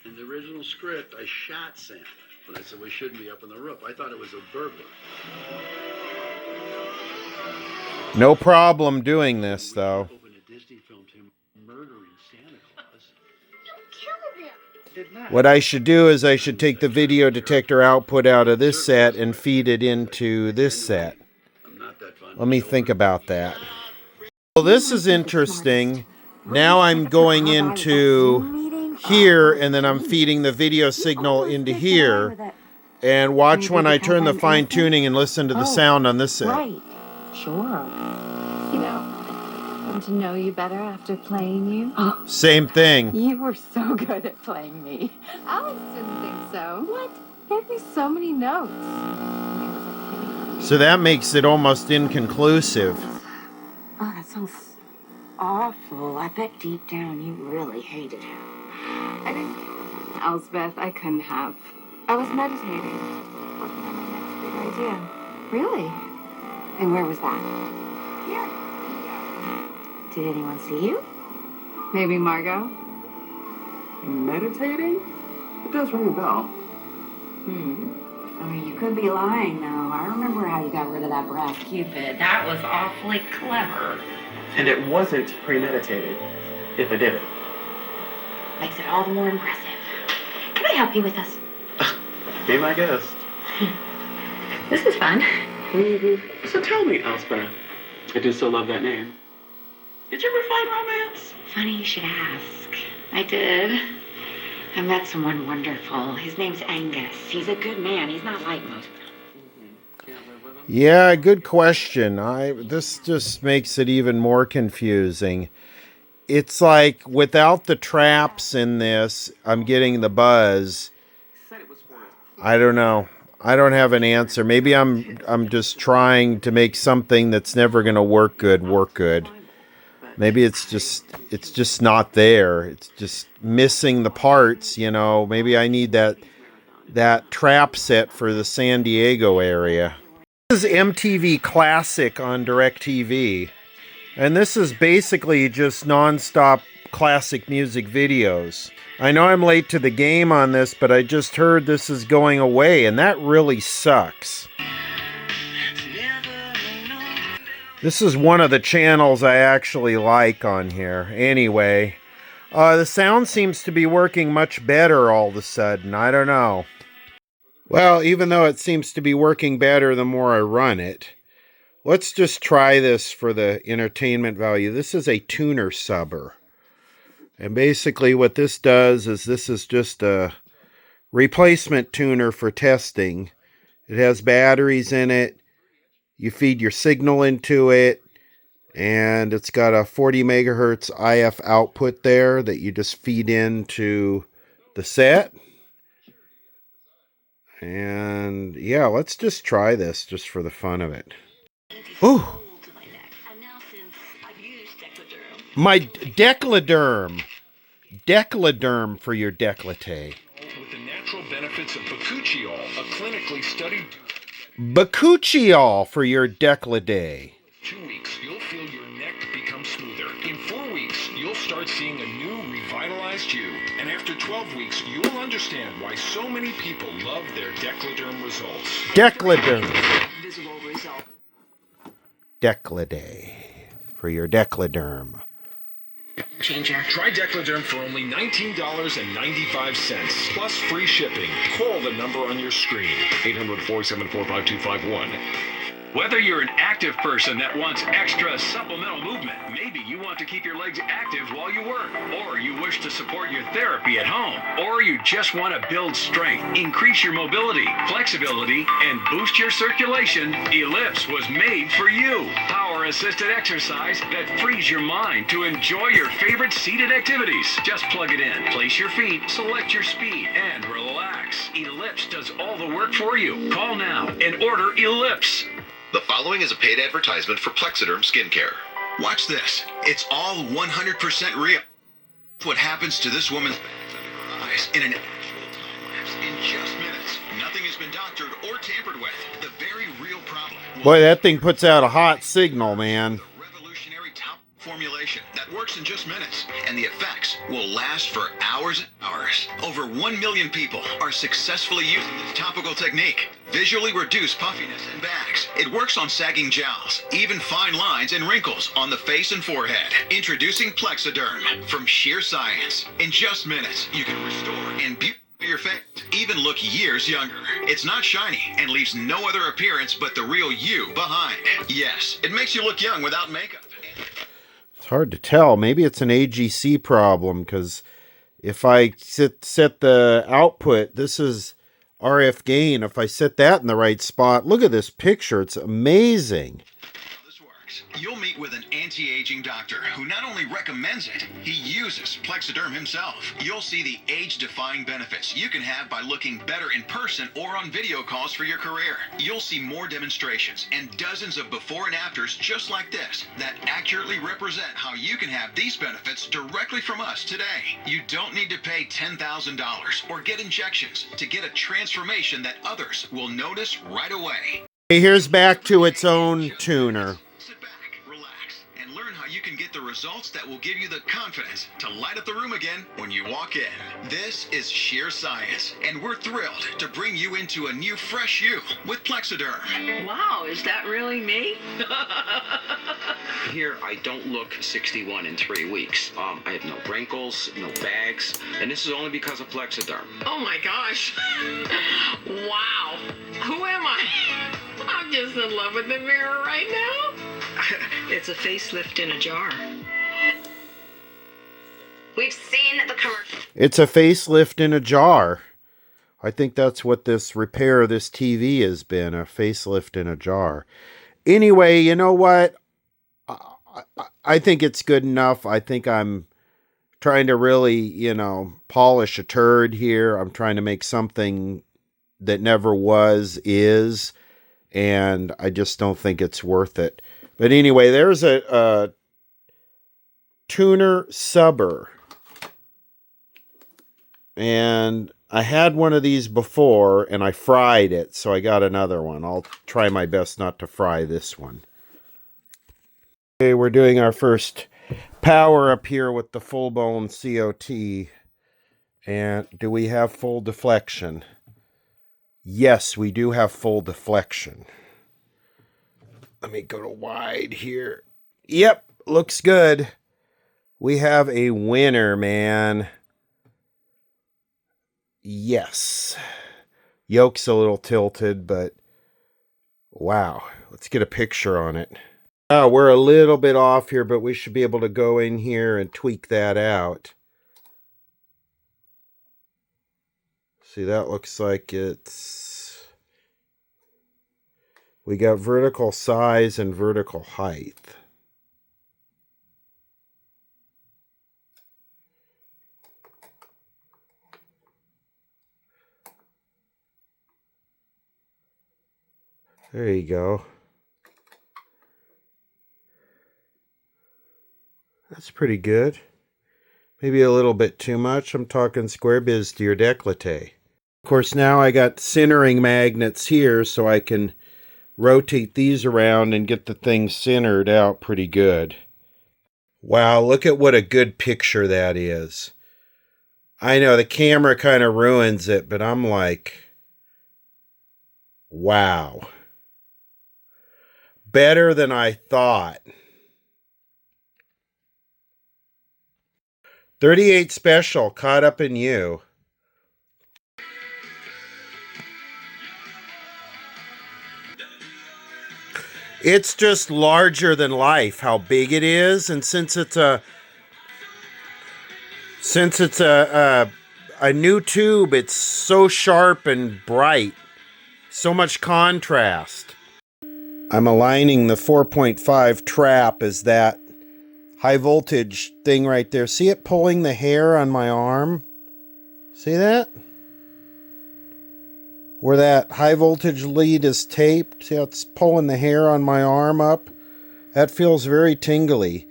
in the original script, I shot Santa. But I said we shouldn't be up on the roof. I thought it was a burglar. No problem doing this, though. Disney filmed him murdering Santa Claus. You killed him. What I should do is I should take the video detector output out of this set and feed it into this set. Let me think about that. Well, this is interesting. Now I'm going into here, and then I'm feeding the video signal into here. And watch when I turn the fine tuning and listen to the sound on this set. Right. Sure. You know, to know you better after playing you. Same thing. You were so good at playing me. Alex didn't think so. What? Gave me so many notes. So that makes it almost inconclusive. Oh, that sounds awful. I bet deep down you really hated him. I didn't. Elsbeth, I couldn't have. I was meditating. Working on my next big idea. Really? And where was that? Here. Did anyone see you? Maybe Margot? Meditating? It does ring a bell. I mean, you could be lying, though. I remember how you got rid of that brass Cupid. That was awfully clever. And it wasn't premeditated, if I did it. Makes it all the more impressive. Can I help you with this? Be my guest. This is fun. So tell me, Elspeth. I do still love that name. Did you ever find romance? Funny you should ask. I did. I met someone wonderful. His name's Angus. He's a good man. He's not like most. Yeah, good question. This just makes it even more confusing. it's like without the traps in this, I'm getting the buzz. I don't know. I don't have an answer. Maybe I'm just trying to make something that's never going to work good. Maybe it's just not there. It's just missing the parts, you know. Maybe I need that trap set for the San Diego area. This is MTV Classic on DirecTV. And this is basically just non-stop classic music videos. I know I'm late to the game on this, but I just heard this is going away, and that really sucks. This is one of the channels I actually like on here. Anyway, the sound seems to be working much better all of a sudden. I don't know. Well, even though it seems to be working better the more I run it, let's just try this for the entertainment value. This is a tuner subber. And basically what this does is this is just a replacement tuner for testing. It has batteries in it. You feed your signal into it. And it's got a 40 megahertz IF output there that you just feed into the set. And yeah, let's just try this just for the fun of it. Ooh. My Decladerm. Decladerm for your décolleté. With the natural benefits of bakuchiol, a clinically studied... Bakuchiol for your décolleté. 2 weeks, you'll feel your neck become smoother. In 4 weeks, you'll start seeing a new, revitalized you. And after 12 weeks, you'll understand why so many people love their Decladerm results. Decladerm. Décolleté for your Decladerm. Changer. Try Decladerm for only $19.95 plus free shipping. Call the number on your screen, 800-474-5251. Whether you're an active person that wants extra supplemental movement, maybe you want to keep your legs active while you work, or you wish to support your therapy at home, or you just want to build strength, increase your mobility, flexibility, and boost your circulation, Ellipse was made for you. Power-assisted exercise that frees your mind to enjoy your favorite seated activities. Just plug it in, place your feet, select your speed, and relax. Ellipse does all the work for you. Call now and order Ellipse. The following is a paid advertisement for Plexiderm Skincare. Watch this. It's all 100% real. What happens to this woman's eyes in an actual time lapse in just minutes. Nothing has been doctored or tampered with. The very real problem. Boy, that thing puts out a hot signal, man. Revolutionary top formulation that works in just minutes, and the effects will last for hours and hours. Over 1 million people are successfully using this topical technique. Visually reduce puffiness and bags. It works on sagging jowls, even fine lines and wrinkles on the face and forehead. Introducing Plexiderm from Sheer Science. In just minutes, you can restore and beautify your face, even look years younger. It's not shiny and leaves no other appearance but the real you behind. Yes, it makes you look young without makeup. It's hard to tell. Maybe it's an AGC problem, because if I set the output, this is RF gain. If I set that in the right spot, look at this picture. It's amazing. You'll meet with an anti-aging doctor who not only recommends it, he uses Plexiderm himself. You'll see the age-defying benefits you can have by looking better in person or on video calls for your career. You'll see more demonstrations and dozens of before and afters just like this that accurately represent how you can have these benefits directly from us today. You don't need to pay $10,000 or get injections to get a transformation that others will notice right away. Here's back to its own tuner. You can get the results that will give you the confidence to light up the room again when you walk in. This is Sheer Science, and we're thrilled to bring you into a new fresh you with Plexiderm. Wow, is that really me? Here, I don't look 61 in 3 weeks. I have no wrinkles, no bags, and this is only because of Plexiderm. Oh my gosh. Wow. Who am I? I'm just in love with the mirror right now. It's a facelift in a jar. We've seen the commercial. It's a facelift in a jar. I think that's what this repair of this TV has been, a facelift in a jar. Anyway, you know what? I think it's good enough. I think I'm trying to really, you know, polish a turd here. I'm trying to make something that never was, is, and I just don't think it's worth it. But anyway, there's a tuner subber. And I had one of these before, and I fried it, so I got another one. I'll try my best not to fry this one. Okay, we're doing our first power up here with the full bone COT. And do we have full deflection? Yes, we do have full deflection. Let me go to wide here. Yep, looks good. We have a winner, man. Yes. Yoke's a little tilted, but wow. Let's get a picture on it. We're a little bit off here, but we should be able to go in here and tweak that out. See, that looks like it's... We got vertical size and vertical height. There you go. That's pretty good. Maybe a little bit too much. I'm talking square biz to your décolleté. Of course, now I got centering magnets here, so I can rotate these around and get the thing centered out pretty good. Wow, look at what a good picture that is. I know the camera kind of ruins it, but I'm like, wow. Better than I thought. 38 special, caught up in you. It's just larger than life, how big it is, and since it's a new tube, it's so sharp and bright, so much contrast. I'm aligning the 4.5 trap as that high voltage thing right there. See it pulling the hair on my arm? See that? Where that high voltage lead is taped. See how it's pulling the hair on my arm up? That feels very tingly.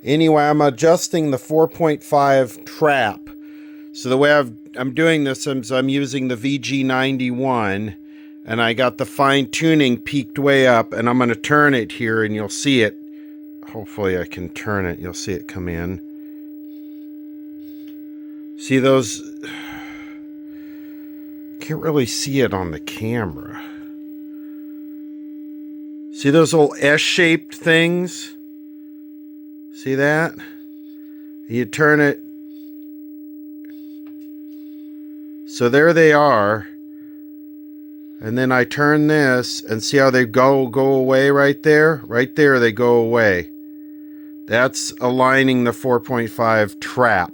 Anyway, I'm adjusting the 4.5 trap. So the way I'm doing this is I'm using the VG91, and I got the fine tuning peaked way up, and I'm going to turn it here and you'll see it. Hopefully I can turn it. You'll see it come in. See those? Can't really see it on the camera. See those little S-shaped things? See that? You turn it. So there they are. And then I turn this and see how they go away right there? Right there they go away. That's aligning the 4.5 trap.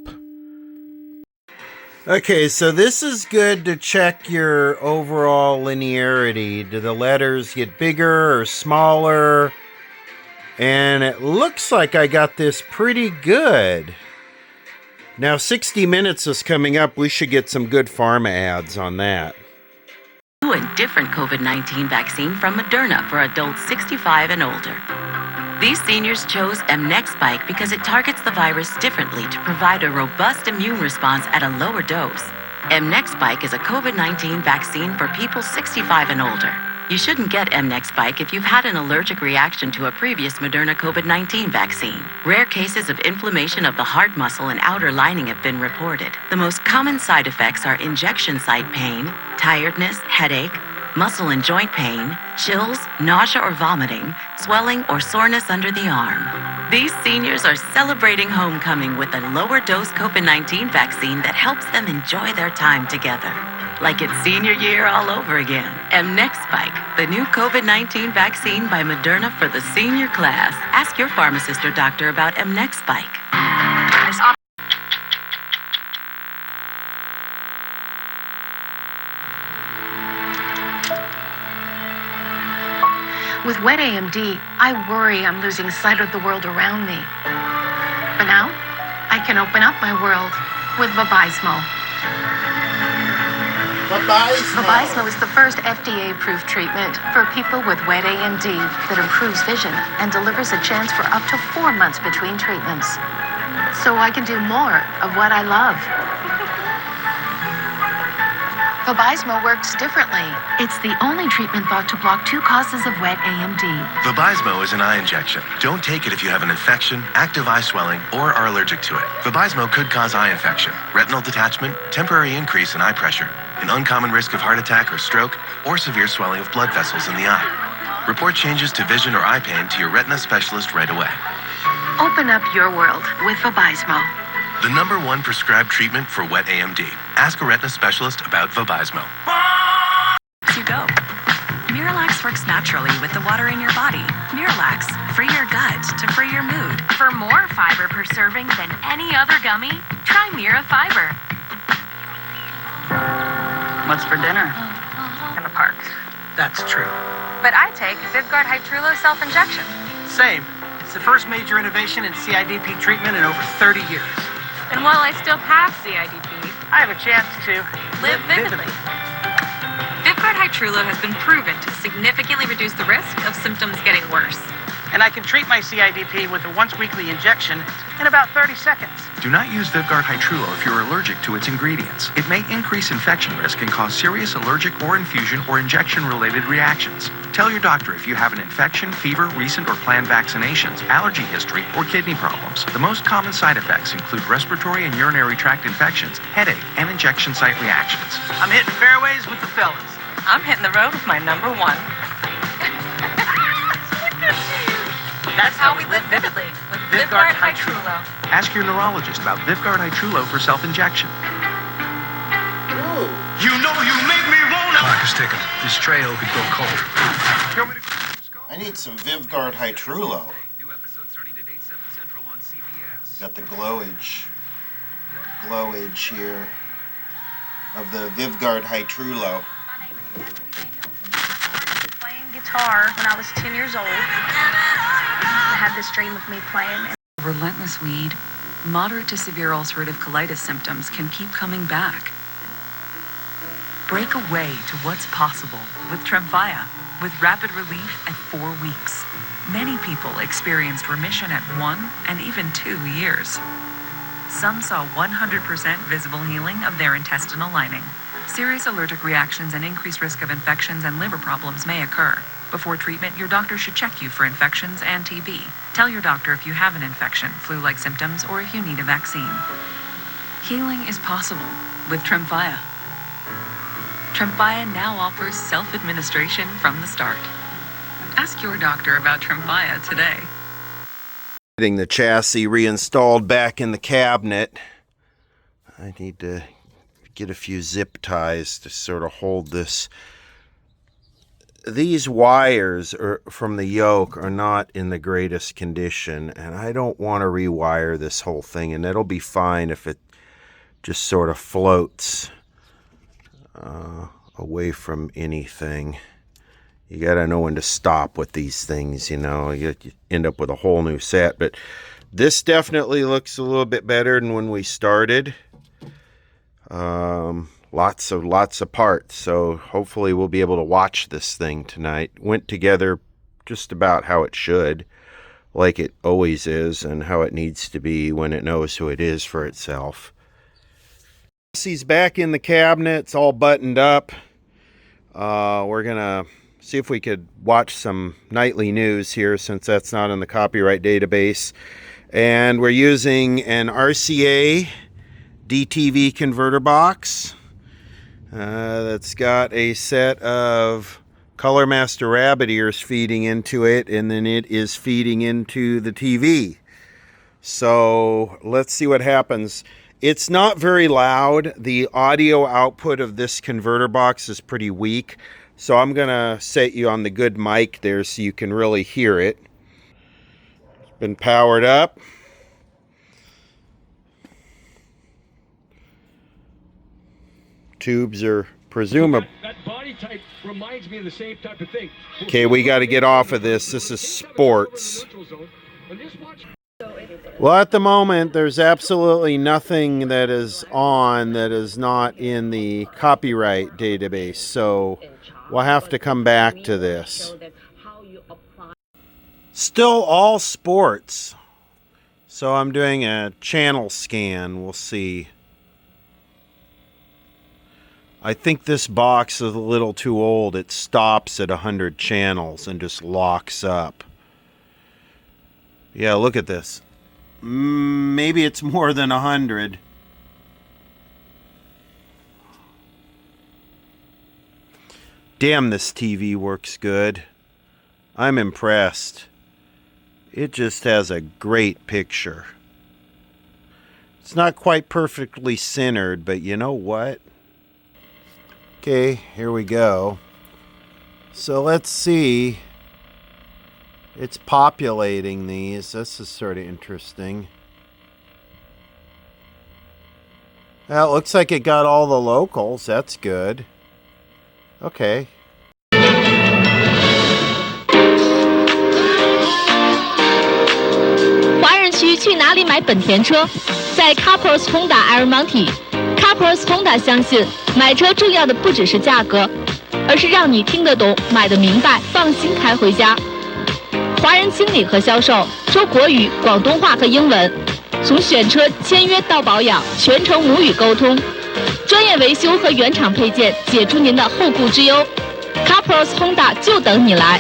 Okay, so this is good to check your overall linearity. Do the letters get bigger or smaller? And it looks like I got this pretty good. Now 60 Minutes is coming up. We should get some good pharma ads on that. A different COVID-19 vaccine from Moderna for adults 65 and older. These seniors chose mNEXSpike because it targets the virus differently to provide a robust immune response at a lower dose. mNEXSpike is a COVID-19 vaccine for people 65 and older. You shouldn't get mNEXSpike if you've had an allergic reaction to a previous Moderna COVID-19 vaccine. Rare cases of inflammation of the heart muscle and outer lining have been reported. The most common side effects are injection site pain, tiredness, headache, muscle and joint pain, chills, nausea or vomiting, swelling or soreness under the arm. These seniors are celebrating homecoming with a lower dose COVID-19 vaccine that helps them enjoy their time together. Like it's senior year all over again. mNEXSpike, the new COVID-19 vaccine by Moderna for the senior class. Ask your pharmacist or doctor about mNEXSpike. With wet AMD, I worry I'm losing sight of the world around me. But now, I can open up my world with Vabysmo. Vabysmo is the first FDA-approved treatment for people with wet AMD that improves vision and delivers a chance for up to 4 months between treatments. So I can do more of what I love. Vabysmo works differently. It's the only treatment thought to block 2 causes of wet AMD. Vabysmo is an eye injection. Don't take it if you have an infection, active eye swelling, or are allergic to it. Vabysmo could cause eye infection, retinal detachment, temporary increase in eye pressure, an uncommon risk of heart attack or stroke, or severe swelling of blood vessels in the eye. Report changes to vision or eye pain to your retina specialist right away. Open up your world with Vabysmo. The #1 prescribed treatment for wet AMD. Ask a retina specialist about Vabysmo. You go. Miralax works naturally with the water in your body. Miralax, free your gut to free your mood. For more fiber per serving than any other gummy, try Mira Fiber. What's for dinner? In the park. That's true. But I take Vyvgart Hytrulo self-injection. Same. It's the first major innovation in CIDP treatment in over 30 years. And while I still have CIDP, I have a chance to live vividly. Vyvgart Hytrulo has been proven to significantly reduce the risk of symptoms getting worse. And I can treat my CIDP with a once-weekly injection in about 30 seconds. Do not use Vyvgart Hytrulo if you're allergic to its ingredients. It may increase infection risk and cause serious allergic or infusion or injection-related reactions. Tell your doctor if you have an infection, fever, recent or planned vaccinations, allergy history, or kidney problems. The most common side effects include respiratory and urinary tract infections, headache, and injection site reactions. I'm hitting fairways with the fellas. I'm hitting the road with my #1. That's how we live vividly with Vyvgart Hytrulo. Ask your neurologist about Vyvgart Hytrulo for self-injection. You know you make me wanna. Clock is ticking. This trail could go cold. I need some Vyvgart Hytrulo. Got the glow edge here of the Vyvgart Hytrulo. Playing guitar when I was 10 years old. I had this dream of me playing. Relentless weed, moderate to severe ulcerative colitis symptoms can keep coming back. Break away to what's possible with Tremfya, with rapid relief at 4 weeks. Many people experienced remission at 1 and even 2 years. Some saw 100% visible healing of their intestinal lining. Serious allergic reactions and increased risk of infections and liver problems may occur. Before treatment, your doctor should check you for infections and TB. Tell your doctor if you have an infection, flu-like symptoms, or if you need a vaccine. Healing is possible with Tremfya. Tremfya now offers self-administration from the start. Ask your doctor about Tremfya today. Getting the chassis reinstalled back in the cabinet. I need to get a few zip ties to sort of hold this. These wires from the yoke are not in the greatest condition, and I don't want to rewire this whole thing, and it'll be fine if it just sort of floats away from anything. You got to know when to stop with these things, you know. You end up with a whole new set, but this definitely looks a little bit better than when we started. Lots of parts, so hopefully we'll be able to watch this thing tonight. Went together just about how it should, like it always is, and how it needs to be when it knows who it is for itself. He's back in the cabinet, it's all buttoned up. We're gonna see if we could watch some nightly news here, since that's not in the copyright database. And we're using an RCA DTV converter box that's got a set of Color Master rabbit ears feeding into it, and then it is feeding into the TV. So let's see what happens. It's not very loud. The audio output of this converter box is pretty weak, so I'm gonna set you on the good mic there so you can really hear it. It's been powered up. Tubes are Presumably. That body type reminds me of the same type of thing. Okay, we got to get off of this. This is sports. Well, at the moment, there's absolutely nothing that is on that is not in the copyright database. So we'll have to come back to this. Still all sports. So I'm doing a channel scan. We'll see. I think this box is a little too old. It stops at 100 channels and just locks up. Yeah, look at this. Maybe it's more than 100. Damn, this TV works good. I'm impressed. It just has a great picture. It's not quite perfectly centered, but you know what? Okay, here we go. So let's see. It's populating these. This is sort of interesting. Well, it looks like it got all the locals. That's good. Okay. 华人区去哪里买本田车？在 Carpros Honda Airmonte。Carpros Honda 相信，买车重要的不只是价格，而是让你听得懂、买得明白、放心开回家。华人经理和销售说国语、广东话和英文，从选车、签约到保养，全程母语沟通。专业维修和原厂配件，解除您的后顾之忧。Carpros Honda 就等你来。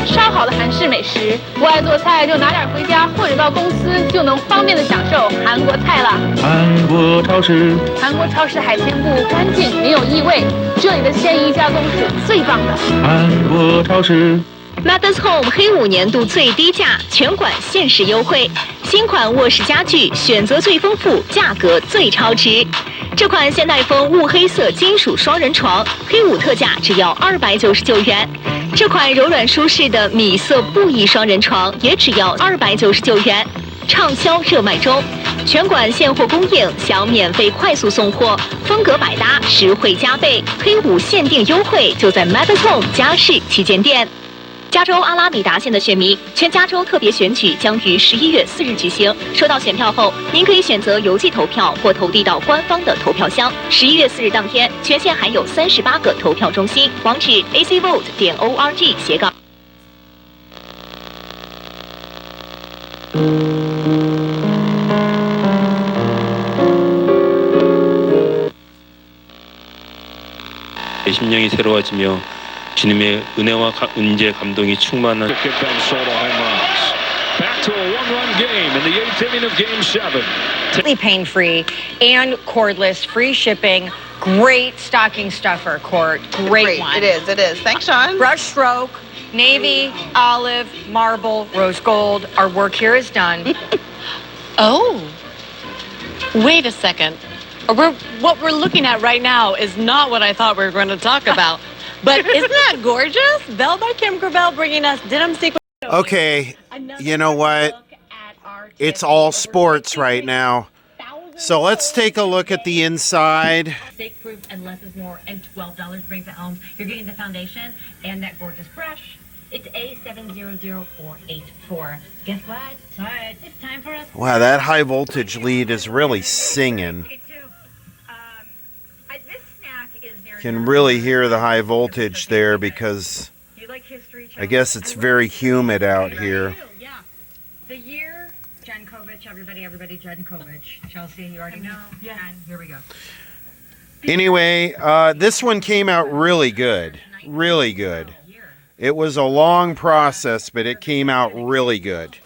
烧好的韩式美食，不爱做菜就拿点回家，或者到公司就能方便的享受韩国菜了。韩国超市，韩国超市海鲜部干净没有异味，这里的现役加工是最棒的。韩国超市。Mothers Home 黑5年度最低价，全馆限时优惠，新款卧室家具选择最丰富，价格最超值。这款现代风雾黑色金属双人床，黑5特价只要299元。 这款柔软舒适的米色布艺双人床也只要299元，畅销热卖中。全馆现货供应，享免费快速送货，风格百搭，实惠加倍。黑5限定优惠就在 Mothers Home 家饰旗舰店。加州阿拉米达县的选民，全加州特别选举将于11月4日举行。收到选票后，您可以选择邮寄投票或投递到官方的投票箱。11月4日当天，全县还有38个投票中心，网址 acvote.org/。 내 심령이 새로워지며 주님의 은혜와 은재 감동이 충만한 Back to a one-run game in the 8th inning of Game 7. Pain-free and cordless, free shipping. Great stocking stuffer, Court. Great one. It is. It is. Thanks, Sean. Brush stroke, navy, olive, marble, rose gold. Our work here is done. Oh, wait a second. What we're looking at right now is not what I thought we were going to talk about. But isn't that gorgeous? Belle by Kim Gravel bringing us denim sequence. Okay, you know what? It's all sports right now. So let's take a look at the inside. Stake-proof and less is more, and $12 brings it home. You're getting the foundation and that gorgeous brush. It's A700484. Guess what? Sorry, it's time for us. Wow, that high voltage lead is really singing. Can really hear the high voltage there because I guess it's very humid out here. Yeah. The year, Jen Kovich, everybody, Jen Kovich. Chelsea, you already know? Yeah. And here we go. Anyway, this one came out really good. Really good. It was a long process, but it came out really good.